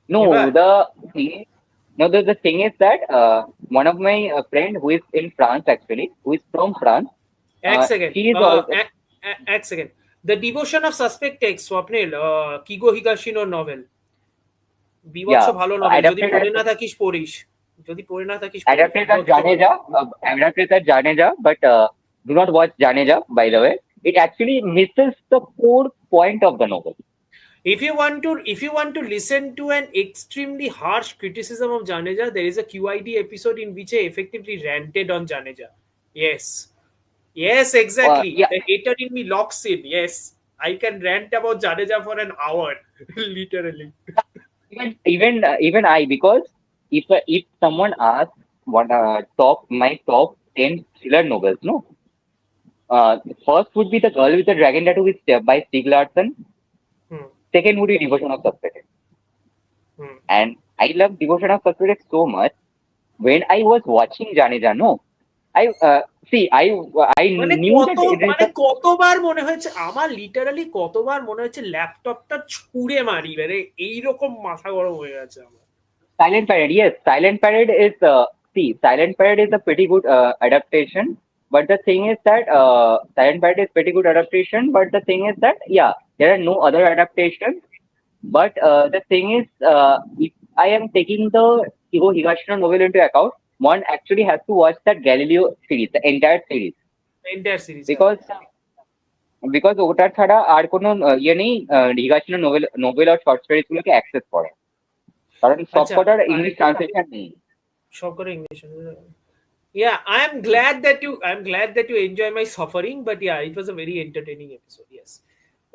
No, the thing is that one of my friend who is in France actually, who is from France.
Ek second. The Devotion of Suspect X, Swapnil, Keigo Higashino novel. বিভৎস ভালো novel, যদি পড়ে না থাকিস পড়িস।
Adaptator Janeja, but do not watch Janeja, by the way. It actually misses the core point of the novel.
If you want to listen to an extremely harsh criticism of Janeja, there is a QID episode in which I effectively ranted on Janeja. Yes. Yes, exactly.
Yeah,
The hater in me locks in. Yes. I can rant about Jadeja for an hour. Literally.
even I, because if someone asks what top my top 10 thriller novels, no, first would be The Girl with the Dragon Tattoo by Stieg Larsson.
Hmm.
Second would be Devotion of Suspected.
Hmm.
And I love Devotion of Suspected so much. When I was watching Janeja, no, I see, I
মানে
knew
কত
that it is
মানে
a
কতবার মনে হয়েছে আমার, literally কতবার মনে হয়েছে ল্যাপটপটা ছুঁড়ে মারি, মানে এইরকম মাথা গরম হয়ে গেছে আমার।
Silent Parade. Yes, Silent Parade is Silent Parade is a pretty good adaptation. But the thing is that Silent Parade is pretty good adaptation. But the thing is that, yeah, there are no other adaptations. But the thing is, if I am taking the Hiro Higashino novel into account, one actually has to watch that Galileo series, the entire series,
entire series, হ্যাঁ।
because ওটা ছাড়া আর কোনো ইয়ে নেই হিগাশিনো Nobel আর short stories গুলোকে access করে, কারণ
আচ্ছা,
সবকটার ইংলিশ
আরেকটা
ট্রান্সলেশন নেই।
শখ করে English. Yeah, I'm glad that you enjoy my suffering, but yeah, it was a very entertaining episode. Yes.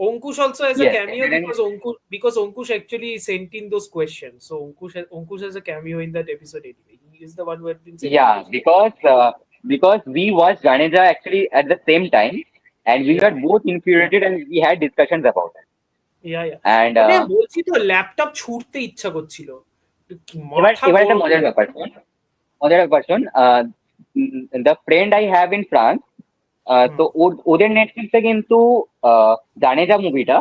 Onkush also has a
Yes,
cameo because Onkush actually sent in those questions. So Onkush has a cameo in that episode anyway. He is the one who had been sending
yeah,
those.
because we watched Ganeja actually at the same time, and we were
Yeah.
both infuriated, and we had discussions about it.
Yeah, yeah.
And
মানে বলছি তো laptop ছুটতে ইচ্ছা করছিল।
এবার
মাথা
এবার একটা
গরম
মজার
হয়ে
ব্যাপার শোন, মজার ব্যাপার শোন, the friend I have in France, তো
হুম,
ওদের নেটফ্লিক্সে কিন্তু জানেজা মুভিটা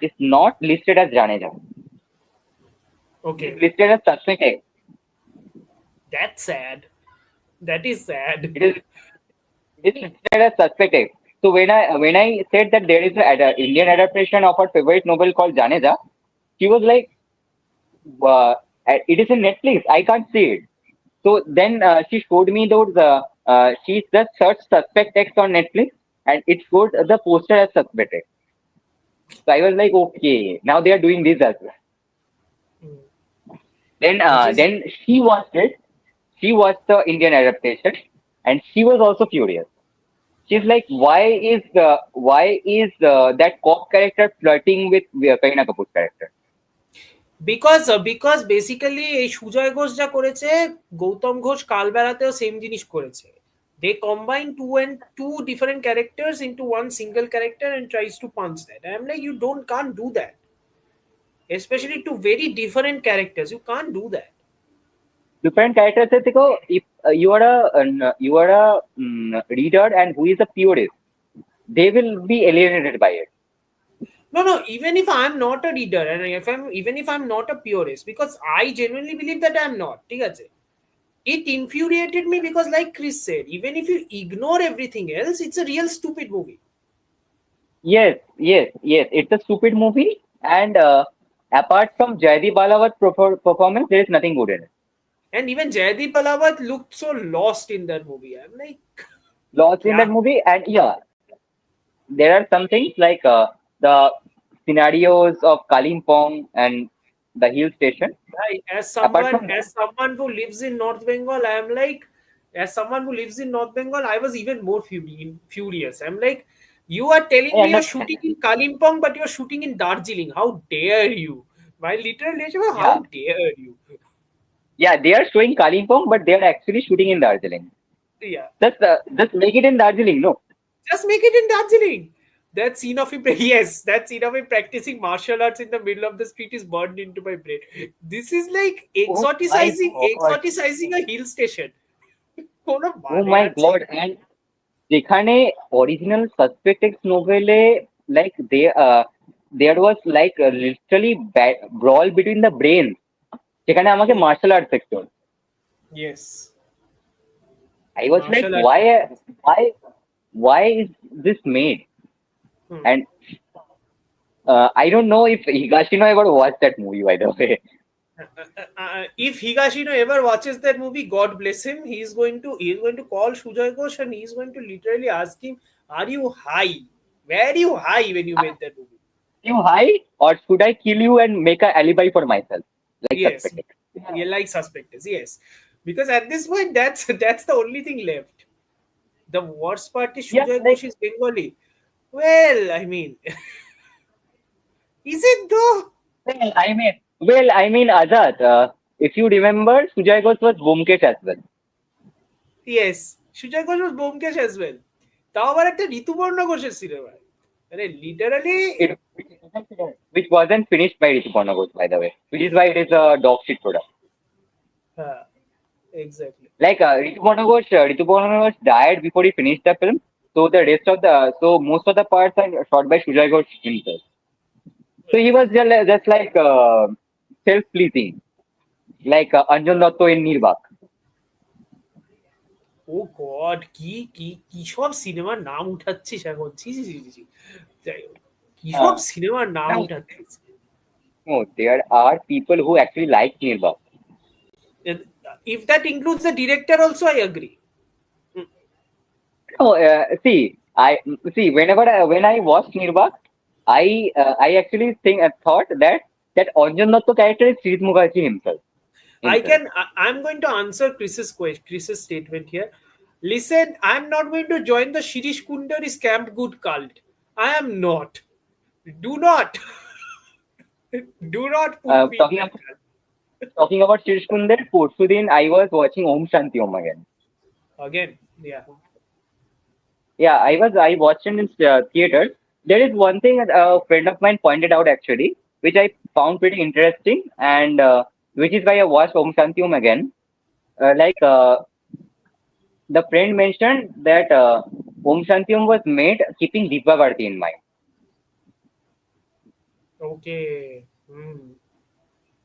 is not listed as Jaaneja, it is
okay.
Listed as suspected.
That's sad. That is sad.
It is it is listed as suspected. So when I said that there is an Indian adaptation of her favorite novel called Janeja, she was like, uh, "It is in Netflix. I can't see it." So then she showed me those. She just searched suspect text on Netflix, and it showed the poster as suspected. So I was like, okay, now they are doing this as well.
Hmm.
Then
Which is,
then she watched it. She watched the Indian adaptation, and she was also furious. She's like, why is that cop character flirting with Kareena Kapoor's character?
because basically এই সুজয় ঘোষ যা করেছে, Gautam Ghosh কালবেলাতেও same জিনিস করেছে। They combine two different characters into one single character and tries to punch that. I'm like, you can't do that. Especially two very different characters. You can't do that.
Different characters say, देखो, if you are a reader and who is a purist, they will be alienated by it.
No, even if I'm not a reader and even if I'm not a purist, because I genuinely believe that I'm not, ঠিক আছে? It infuriated me because, like Chris said, even if you ignore everything else, it's a real stupid movie.
Yes. It's a stupid movie, and apart from Jaideep Balawat's performance, there is nothing good in it.
And even Jaideep Palawat looked so lost in that movie. I'm like,
Lost in that
yeah,
movie, and yeah, there are some things like the scenarios of Kalimpong and the hill station.
as
Apart
someone
from that,
as someone who lives in North Bengal, I'm like, as someone who lives in North Bengal, I was even more furious. I'm like, you are telling
I
me you're
understand.
shooting in Kalimpong, but you're shooting in Darjeeling. How dare you? My literal nature,
Yeah,
how dare you?
yeah, they are showing Kalimpong, but they are actually shooting in Darjeeling.
Yeah.
Just make it in Darjeeling, no?
Just make it in Darjeeling. That scene of him, yes, that scene of him practicing martial arts in the middle of the street is burned into my brain. This is like
Oh my god!
exoticizing a hill station. কোনো
Oh
মানে
my
আছে?
god! And যেখানে original Suspect X novele, like there was like literally brawl between the brains. যেখানে আমাকে martial arts শিখতে হলো।
Yes.
I was like,
Martial arts.
why is this made?
Hmm.
And I don't know if Higashino ever watched that movie, by the way.
If Higashino ever watches that movie, God bless him. He is going to call Sujoy Ghosh and he is going to literally ask him, "Are you high? Were you high when you made that movie?"
you high or should I kill you and make an alibi for myself? Like
Yes,
suspected. Yeah.
you like suspectors. Yes, because at this point, that's the only thing left. The worst part is
Yeah,
Sujoy
like
Ghosh is Bengali. Well, I mean, is it though?
well, I mean, Azad, if you remember, Sujay Ghosh was Bomkesh as well,
Yes, Sujoy Ghosh was Byomkesh as well. তাও আবার একটা ঋতুপর্ণ ঘোষের সিনেমায়, মানে literally.
it, which wasn't finished by Rituparna Ghosh, by the way, which is why it is a dog shit product.
হ্যাঁ, exactly.
Like Rituparna Ghosh died before he finished the film, so so most of the parts are shot by Sujay Ghosh himself. So he was just like self-pleasing, like Anjan Dotto in Nirbak.
Oh God, কি কি কি সব সিনেমার নাম উঠাচ্ছিস এখন, ছি ছি ছি ছি ছি। যাই হোক, কি সব
Uh,
সিনেমার নাম
now,
উঠাচ্ছিস।
no, there are people who actually like Nirbak.
If that includes the director also, I agree.
No, when I watched Nirbak, I actually thought that Anjan Dotto character is Sridh Mukherjee himself.
I'm going to answer Chris's statement here. Listen, I'm not going to join the Shirish Kundar is Camp Good cult. I am not. Do not. Do not put me in
Talking
that
about
cult.
talking about Shirish Kundar, Porshudin I was watching Om Shanti Om again.
Again, yeah.
Yeah, I watched it in theaters. There is one thing that a friend of mine pointed out actually, which I found pretty interesting, and which is why I watched Om Shanti Om again. The friend mentioned that Om Shanti Om was made keeping Deepa Bharati in mind.
Okay. Hmm.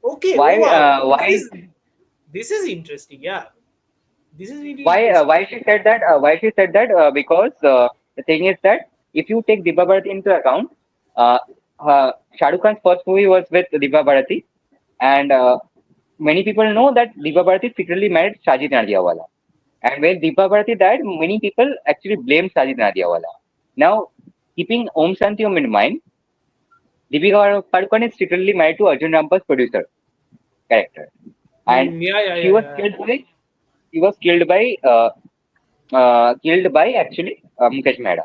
Okay. Oh
Why?
wow.
Why?
This is interesting. Yeah. This is really interesting.
Why she said that? Why she said that? Because the thing is that if you take Deepa Bharati into account, uh, Shah Rukh Khan's first movie was with Deepa Bharati, and many people know that Deepa Bharati secretly married Sajid Nadiawala. And when Deepa Bharati died, many people actually blamed Sajid Nadiawala. Now, keeping Om Shanti Om in mind, Deepika Padukone is secretly married to Arjun Rampal's producer character, and
Hmm. Yeah. Yeah.
she
Yeah.
was
Yeah.
killed by she was killed by actually Mukesh Mehra.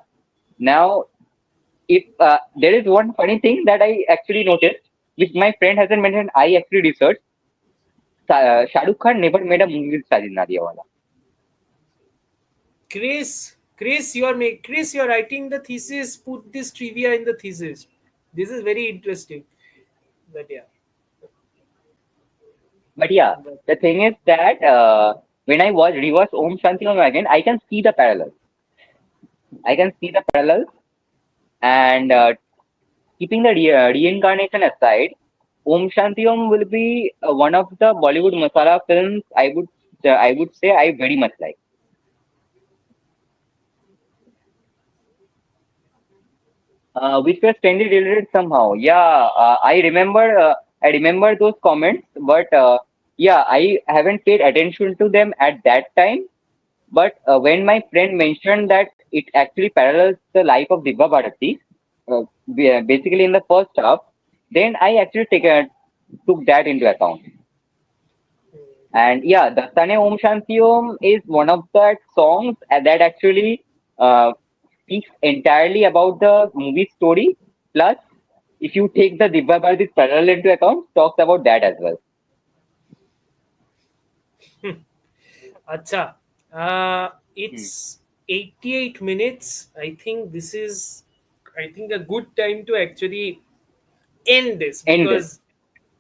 Now, if there is one funny thing that I actually noticed, which my friend hasn't mentioned, I actually researched. Shah Rukh Khan never made a movie with Sajid Nadiawala.
Chris, you are writing the thesis. Put this trivia in the thesis. This is very interesting. But yeah.
But yeah,
But,
the thing is that when I watch reverse Om Shanti Om again, I can see the parallels. I can see the parallels, and keeping the reincarnation aside, Om Shanti Om will be one of the Bollywood masala films. I would say I very much like. Which were strangely related somehow. Yeah, I remember those comments, but yeah, I haven't paid attention to them at that time. But when my friend mentioned that it actually parallels the life of Dibba Bharati, basically in the first half, then I actually took that into account. And yeah, Dastane Om Shanti Om is one of the songs that actually uh, speaks entirely about the movie story. Plus, if you take the Dibba Bharati's parallel into account, talks about that as well.
acha.
Hmm.
It's 88 minutes. I think a good time to actually end this,
End this.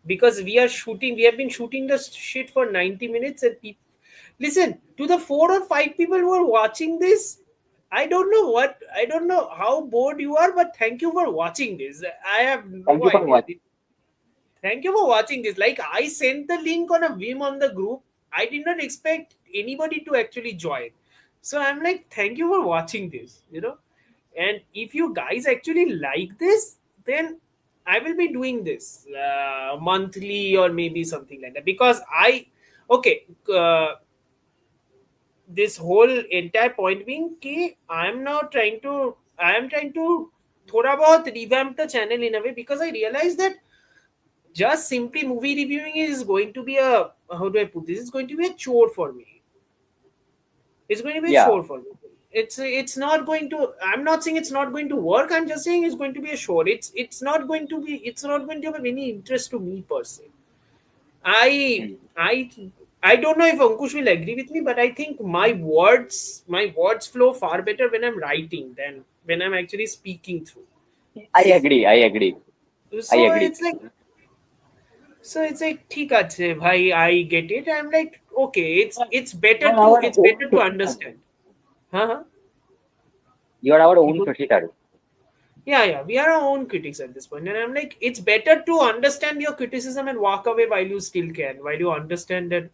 because we have been shooting the shit for 90 minutes, and people listen to the 4 or 5 people who are watching this. I don't know how bored you are, but thank you for watching this. I have
Thank
no
you for
idea.
watching.
Thank you for watching this. Like, I sent the link on a whim on the group. I did not expect anybody to actually join. So I'm like, thank you for watching this. And if you guys actually like this, then I will be doing this monthly or maybe something like that. Because okay, this whole entire point being, I am trying to thoda bahut revamp the channel in a way, because I realized that just simply movie reviewing is going to be a, how do I put this? It's going to be a chore for me. It's going to be a
Yeah.
chore for me. It's not going to. I'm not saying it's not going to work. I'm just saying it's going to be a chore. It's not going to be. It's not going to have any interest to me per se. I
Hmm.
I I don't know if Ankush will agree with me, but I think my words flow far better when I'm writing than when I'm actually speaking through.
I agree. I agree. I
So
agree.
it's like ঠিক আছে ভাই, I get it. I'm like, okay, it's better
You are
to
our
it's
own
better to
Sushitaru.
understand. Huh?
You are our
কি
own
ball-
Sushitaru.
yeah, we are our own critics at this point, and I'm like, it's better to understand your criticism and walk away while you still can, while you understand that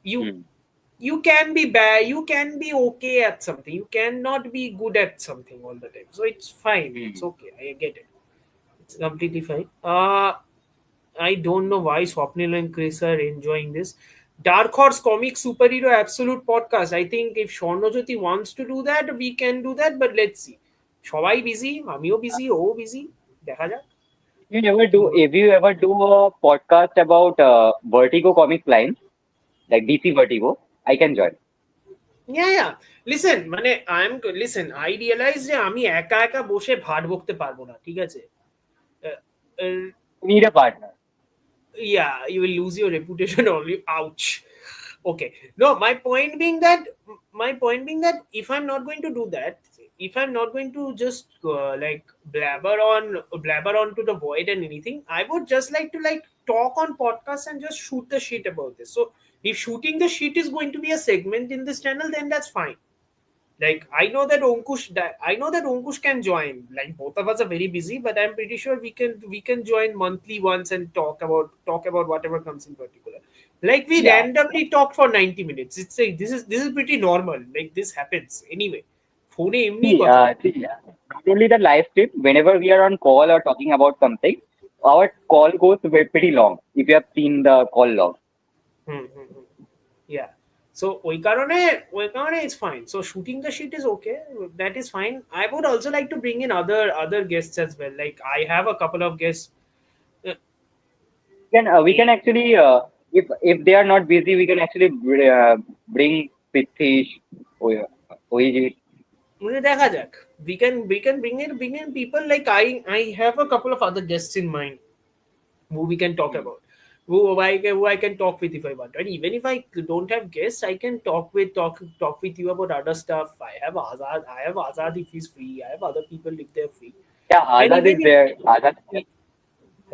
you
Hmm.
you can be bad, you can be okay at something, you cannot be good at something all the time, so it's fine, it's
Hmm.
okay, I get it, it's completely fine. I don't know why Swapnil and Chris are enjoying this. Dark Horse Comic Superhero Absolute Podcast. I think if Shornojyoti wants to do that, we can do that, but let's see. সবাই busy, আমিও busy, ও busy, দেখা যাক কি হয়।
If you ever do a podcast about Vertigo comic lines, like DC Vertigo, I can join.
Yeah. Listen, মানে listen, I realize যে আমি একা একা বসে ভাট বকতে পারবো না, ঠিক আছে? Uh, uh,
You need a partner.
yeah, you will lose your reputation only. Ouch. Okay. No, my point being that if I'm not going to do that, if I'm not going to just like blabber on to the void and anything, I would just like to like talk on podcasts and just shoot the shit about this. So if shooting the shit is going to be a segment in this channel, then that's fine. Like I know that Onkush can join. Like both of us are very busy, but I'm pretty sure we can join monthly once and talk about whatever comes in particular. Like we
Yeah.
randomly talked for 90 minutes. It's like this is pretty normal. Like this happens anyway. Phone এমনি কথা হয়।
Not only the live stream, whenever we are on call or talking about something, our call goes pretty long. If you have seen the call log.
Hmm. Yeah. So ওই কারণে it's fine. So shooting the shit is okay. That is fine. I would also like to bring in other guests as well. Like I have a couple of guests. Uh,
We can actually, if they are not busy, we can actually bring Prithvish, Oiji.
মানে দেখা যাক, we can bring in people, like I have a couple of other guests in mind who we can talk
Hmm.
about, who I can talk with if I want, and even if I don't have guests, I can talk with you about other stuff. I have Azad if he's free. I have other people if they're free.
Yeah,
And
Azad
even
is there. Azad,
if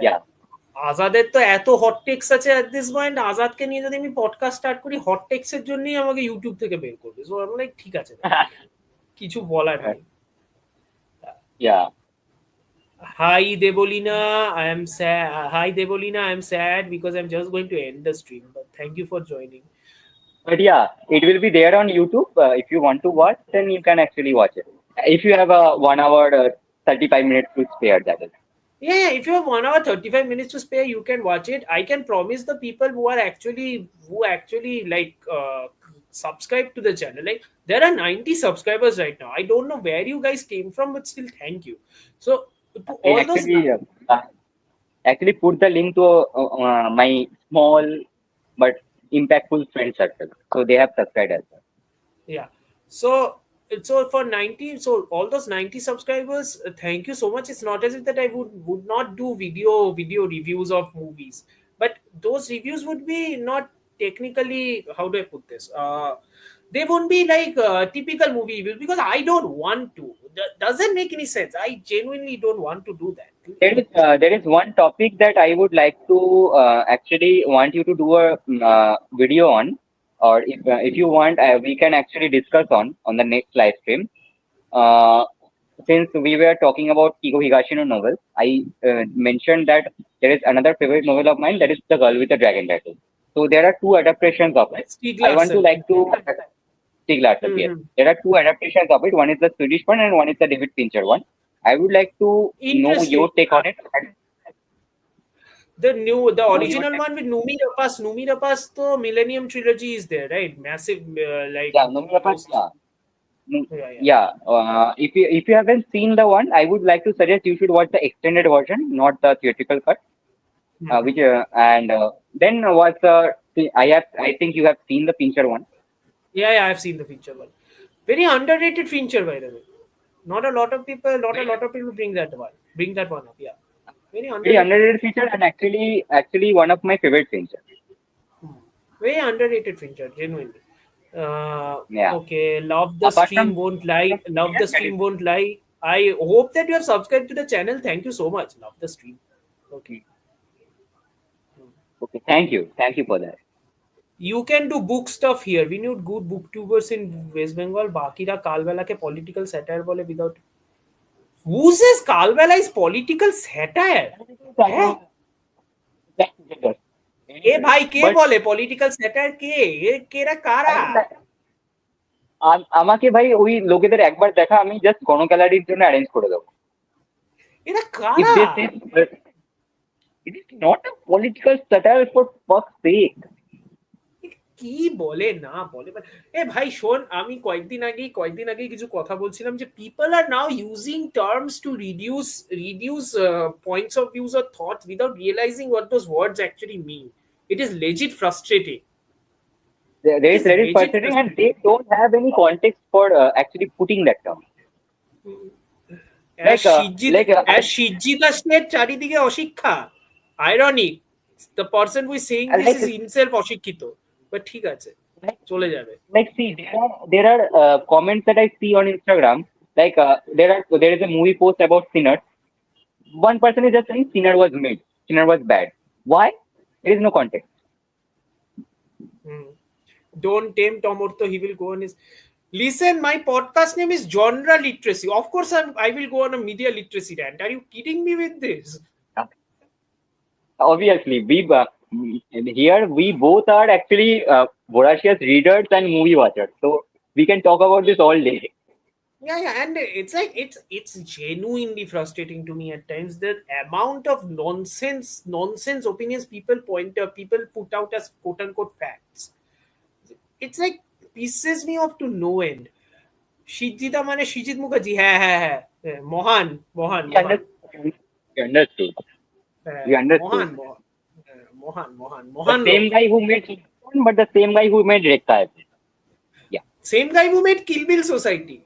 yeah.
আজাদের তো এত hot text আছে at this point, আজাদকে নিয়ে যদি আমি podcast start করি hot টেক্সের জন্যই আমাকে ইউটিউব থেকে বের করবে, সো আমি লাইক ঠিক আছে ভাই, কিছু বলার নেই।
Yeah.
Hi Debolina, I am sad. Hi Debolina, I am sad because I'm just going to end the stream. But thank you for joining.
But yeah, it will be there on YouTube. If you want to watch, then you can actually watch it. If you have a 1 hour, 35 minutes to spare, that is.
Yeah, if you have 1 hour 35 minutes to spare, you can watch it. I can promise the people who actually like subscribe to the channel. Like there are 90 subscribers right now. I don't know where you guys came from, but still thank you. So to
I
all those
actually put the link to my small but impactful friend circle. So they have subscribed as well.
Yeah. So for 90, so all those 90 subscribers, thank you so much. It's not as if that I would not do video reviews of movies, but those reviews would be not technically, how do I put this? They won't be like typical movie reviews because I don't want to. Doesn't make any sense. I genuinely don't want to do that.
There is one topic that I would like to actually want you to do a video on, or if you want, we can actually discuss on the next live stream. Uh, since we were talking about Kigo Higashino novels, I mentioned that there is another favorite novel of mine, that is The Girl with the Dragon Tattoo. So there are two adaptations of it.
Steve
I want to
Larson.
like to Stieg Larsson, yes.
Mhm.
There are two adaptations of it. One is the Swedish one and one is the David Fincher one. I would like to know
Interesting.
your take on it. And
The
know your
original
take.
one with Numi Rapace, the Millennium Trilogy is there, right? Massive, like
Yeah, Nomi Rapace,
those.
yeah.
Yeah, yeah.
Yeah. If you haven't seen the one, I would like to suggest you should watch the extended version, not the theatrical cut. Which
Mhm.
and then was I think you have seen the Fincher one.
Yeah, yeah, I've seen the feature one. Very underrated feature, by the way. Not a lot of people bring that one up. Yeah, very
Very
underrated
underrated
feature.
feature and actually one of my favorite Fincher.
Hmm. Very underrated feature, genuinely.
Yeah.
Okay, love the
Apart
stream
from
won't lie. Love the
that is
stream won't lie. I hope that you have subscribed to the channel. Thank you so much. Love the stream. Okay.
okay. Thank you for that.
You can do book stuff here. We need good booktubers in West Bengal. বাকিরা কালবেলাকে political satire বলে without. Who says Kalbela is political satire? হ্যাঁ, এ ভাই কে
But
বলে political স্যাটার কে? কেরা কারা?
আমাকে ভাই ওই লোকেদের একবার দেখা আমি জাস্ট গণগ্যালারির জন্য অ্যারেঞ্জ করে দেবো।
এরা
If
কারা?
they say it is not a political satire for fuck's sake.
কি বলে না বলে এ ভাই শোন, আমি কয়েকদিন আগেই কিছু কথা বলছিলাম যে people are now using terms to reduce points of views or thoughts without realizing what those words actually mean. It is legit frustrating. It is
There is
legit
frustrating and
frustrating.
they don't have any context for actually putting that term. Like like
সিজ্জিদাসের চারিদিকে অশিক্ষা. Ironic. The person who is saying this is
like
himself অশিক্ষিত. But ঠিক আছে,
like
চলে যাবে.
see there are comments that I see on Instagram. Like there is a movie post about Sinner. One person is just saying Sinner was mid, Sinner was bad. Why? There is no context.
Hmm. Don't tempt Omurto, he will go on his. Listen, my podcast name is Genre Literacy. Of course, I will go on a media literacy rant. Are you kidding me with this?
Obviously, here we both are actually voracious readers and movie watchers, so we can talk about this all day.
Yeah, yeah, and it's like it's genuinely frustrating to me at times the amount of nonsense opinions people put out as quote unquote facts. It's like pisses me off to no end. সিজিদা মানে সিজিত মুখার্জি, হ্যাঁ হ্যাঁ হ্যাঁ হ্যাঁ, মহান মহান
We
মহান,
understood. We understood.
হ্যাঁ,
We understood.
মহান মহান, হ্যাঁ, মহান মহান
The
মহান লোক.
same guy who made Superman, but the same guy who made Rekha. Yeah,
same guy who made Kill Bill society.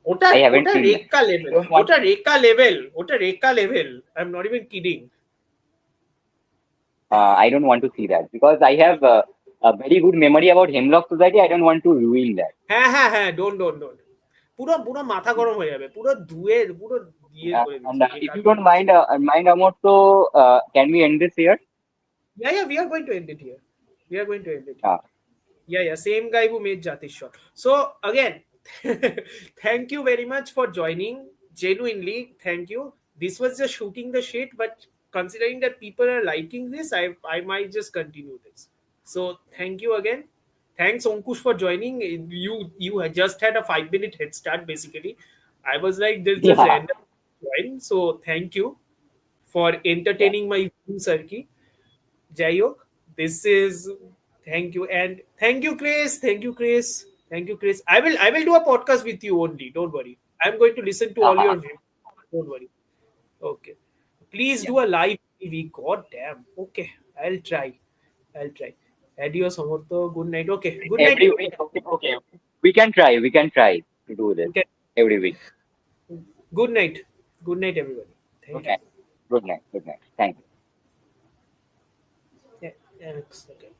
ওটা
I haven't
ওটা
seen that.
Rekha
I
level,
don't want.
ওটা Rekha level I am not even kidding.
I don't want to see that because I have a very good memory about Hemlock Society. I don't want to ruin that.
হ্যাঁ হ্যাঁ হ্যাঁ, don't পুরো পুরো মাথা গরম হয়ে যাবে, পুরো ধুয়ে পুরো দিয়ে করে
And
দিচ্ছে
if
বেকার
you
করে
don't
দিচ্ছে.
mind Amor, so can we end this here?
Yeah, yeah, we are going to end it here. We are going to end it here.
Uh,
Yeah, yeah, same guy who made Jatishwar. So again, thank you very much for joining. Genuinely, thank you. This was just shooting the shit, but considering that people are liking this, I might just continue this. So thank you again. Thanks Onkush for joining. You had just had a 5 minute head start basically. I was like this just
yeah,
random join. So thank you for
yeah,
entertaining my Sarki. Jayok, this is thank you and thank you, Chris. Thank you, Chris. Thank you, Chris. I will do a podcast with you only. Don't worry. I'm going to listen to all your views. Don't worry. Okay. Please
yeah.
do a live TV. God damn. Okay. I'll try. I'll try. Adios, Amurto. Good night. Okay. Good night.
Every week, okay. We can try. We can try to do this
Okay.
every week.
Good night. Good night, everybody.
Good
Thank you.
night. Good night. Good night. Thank you.
Yeah. Yeah, next. Okay.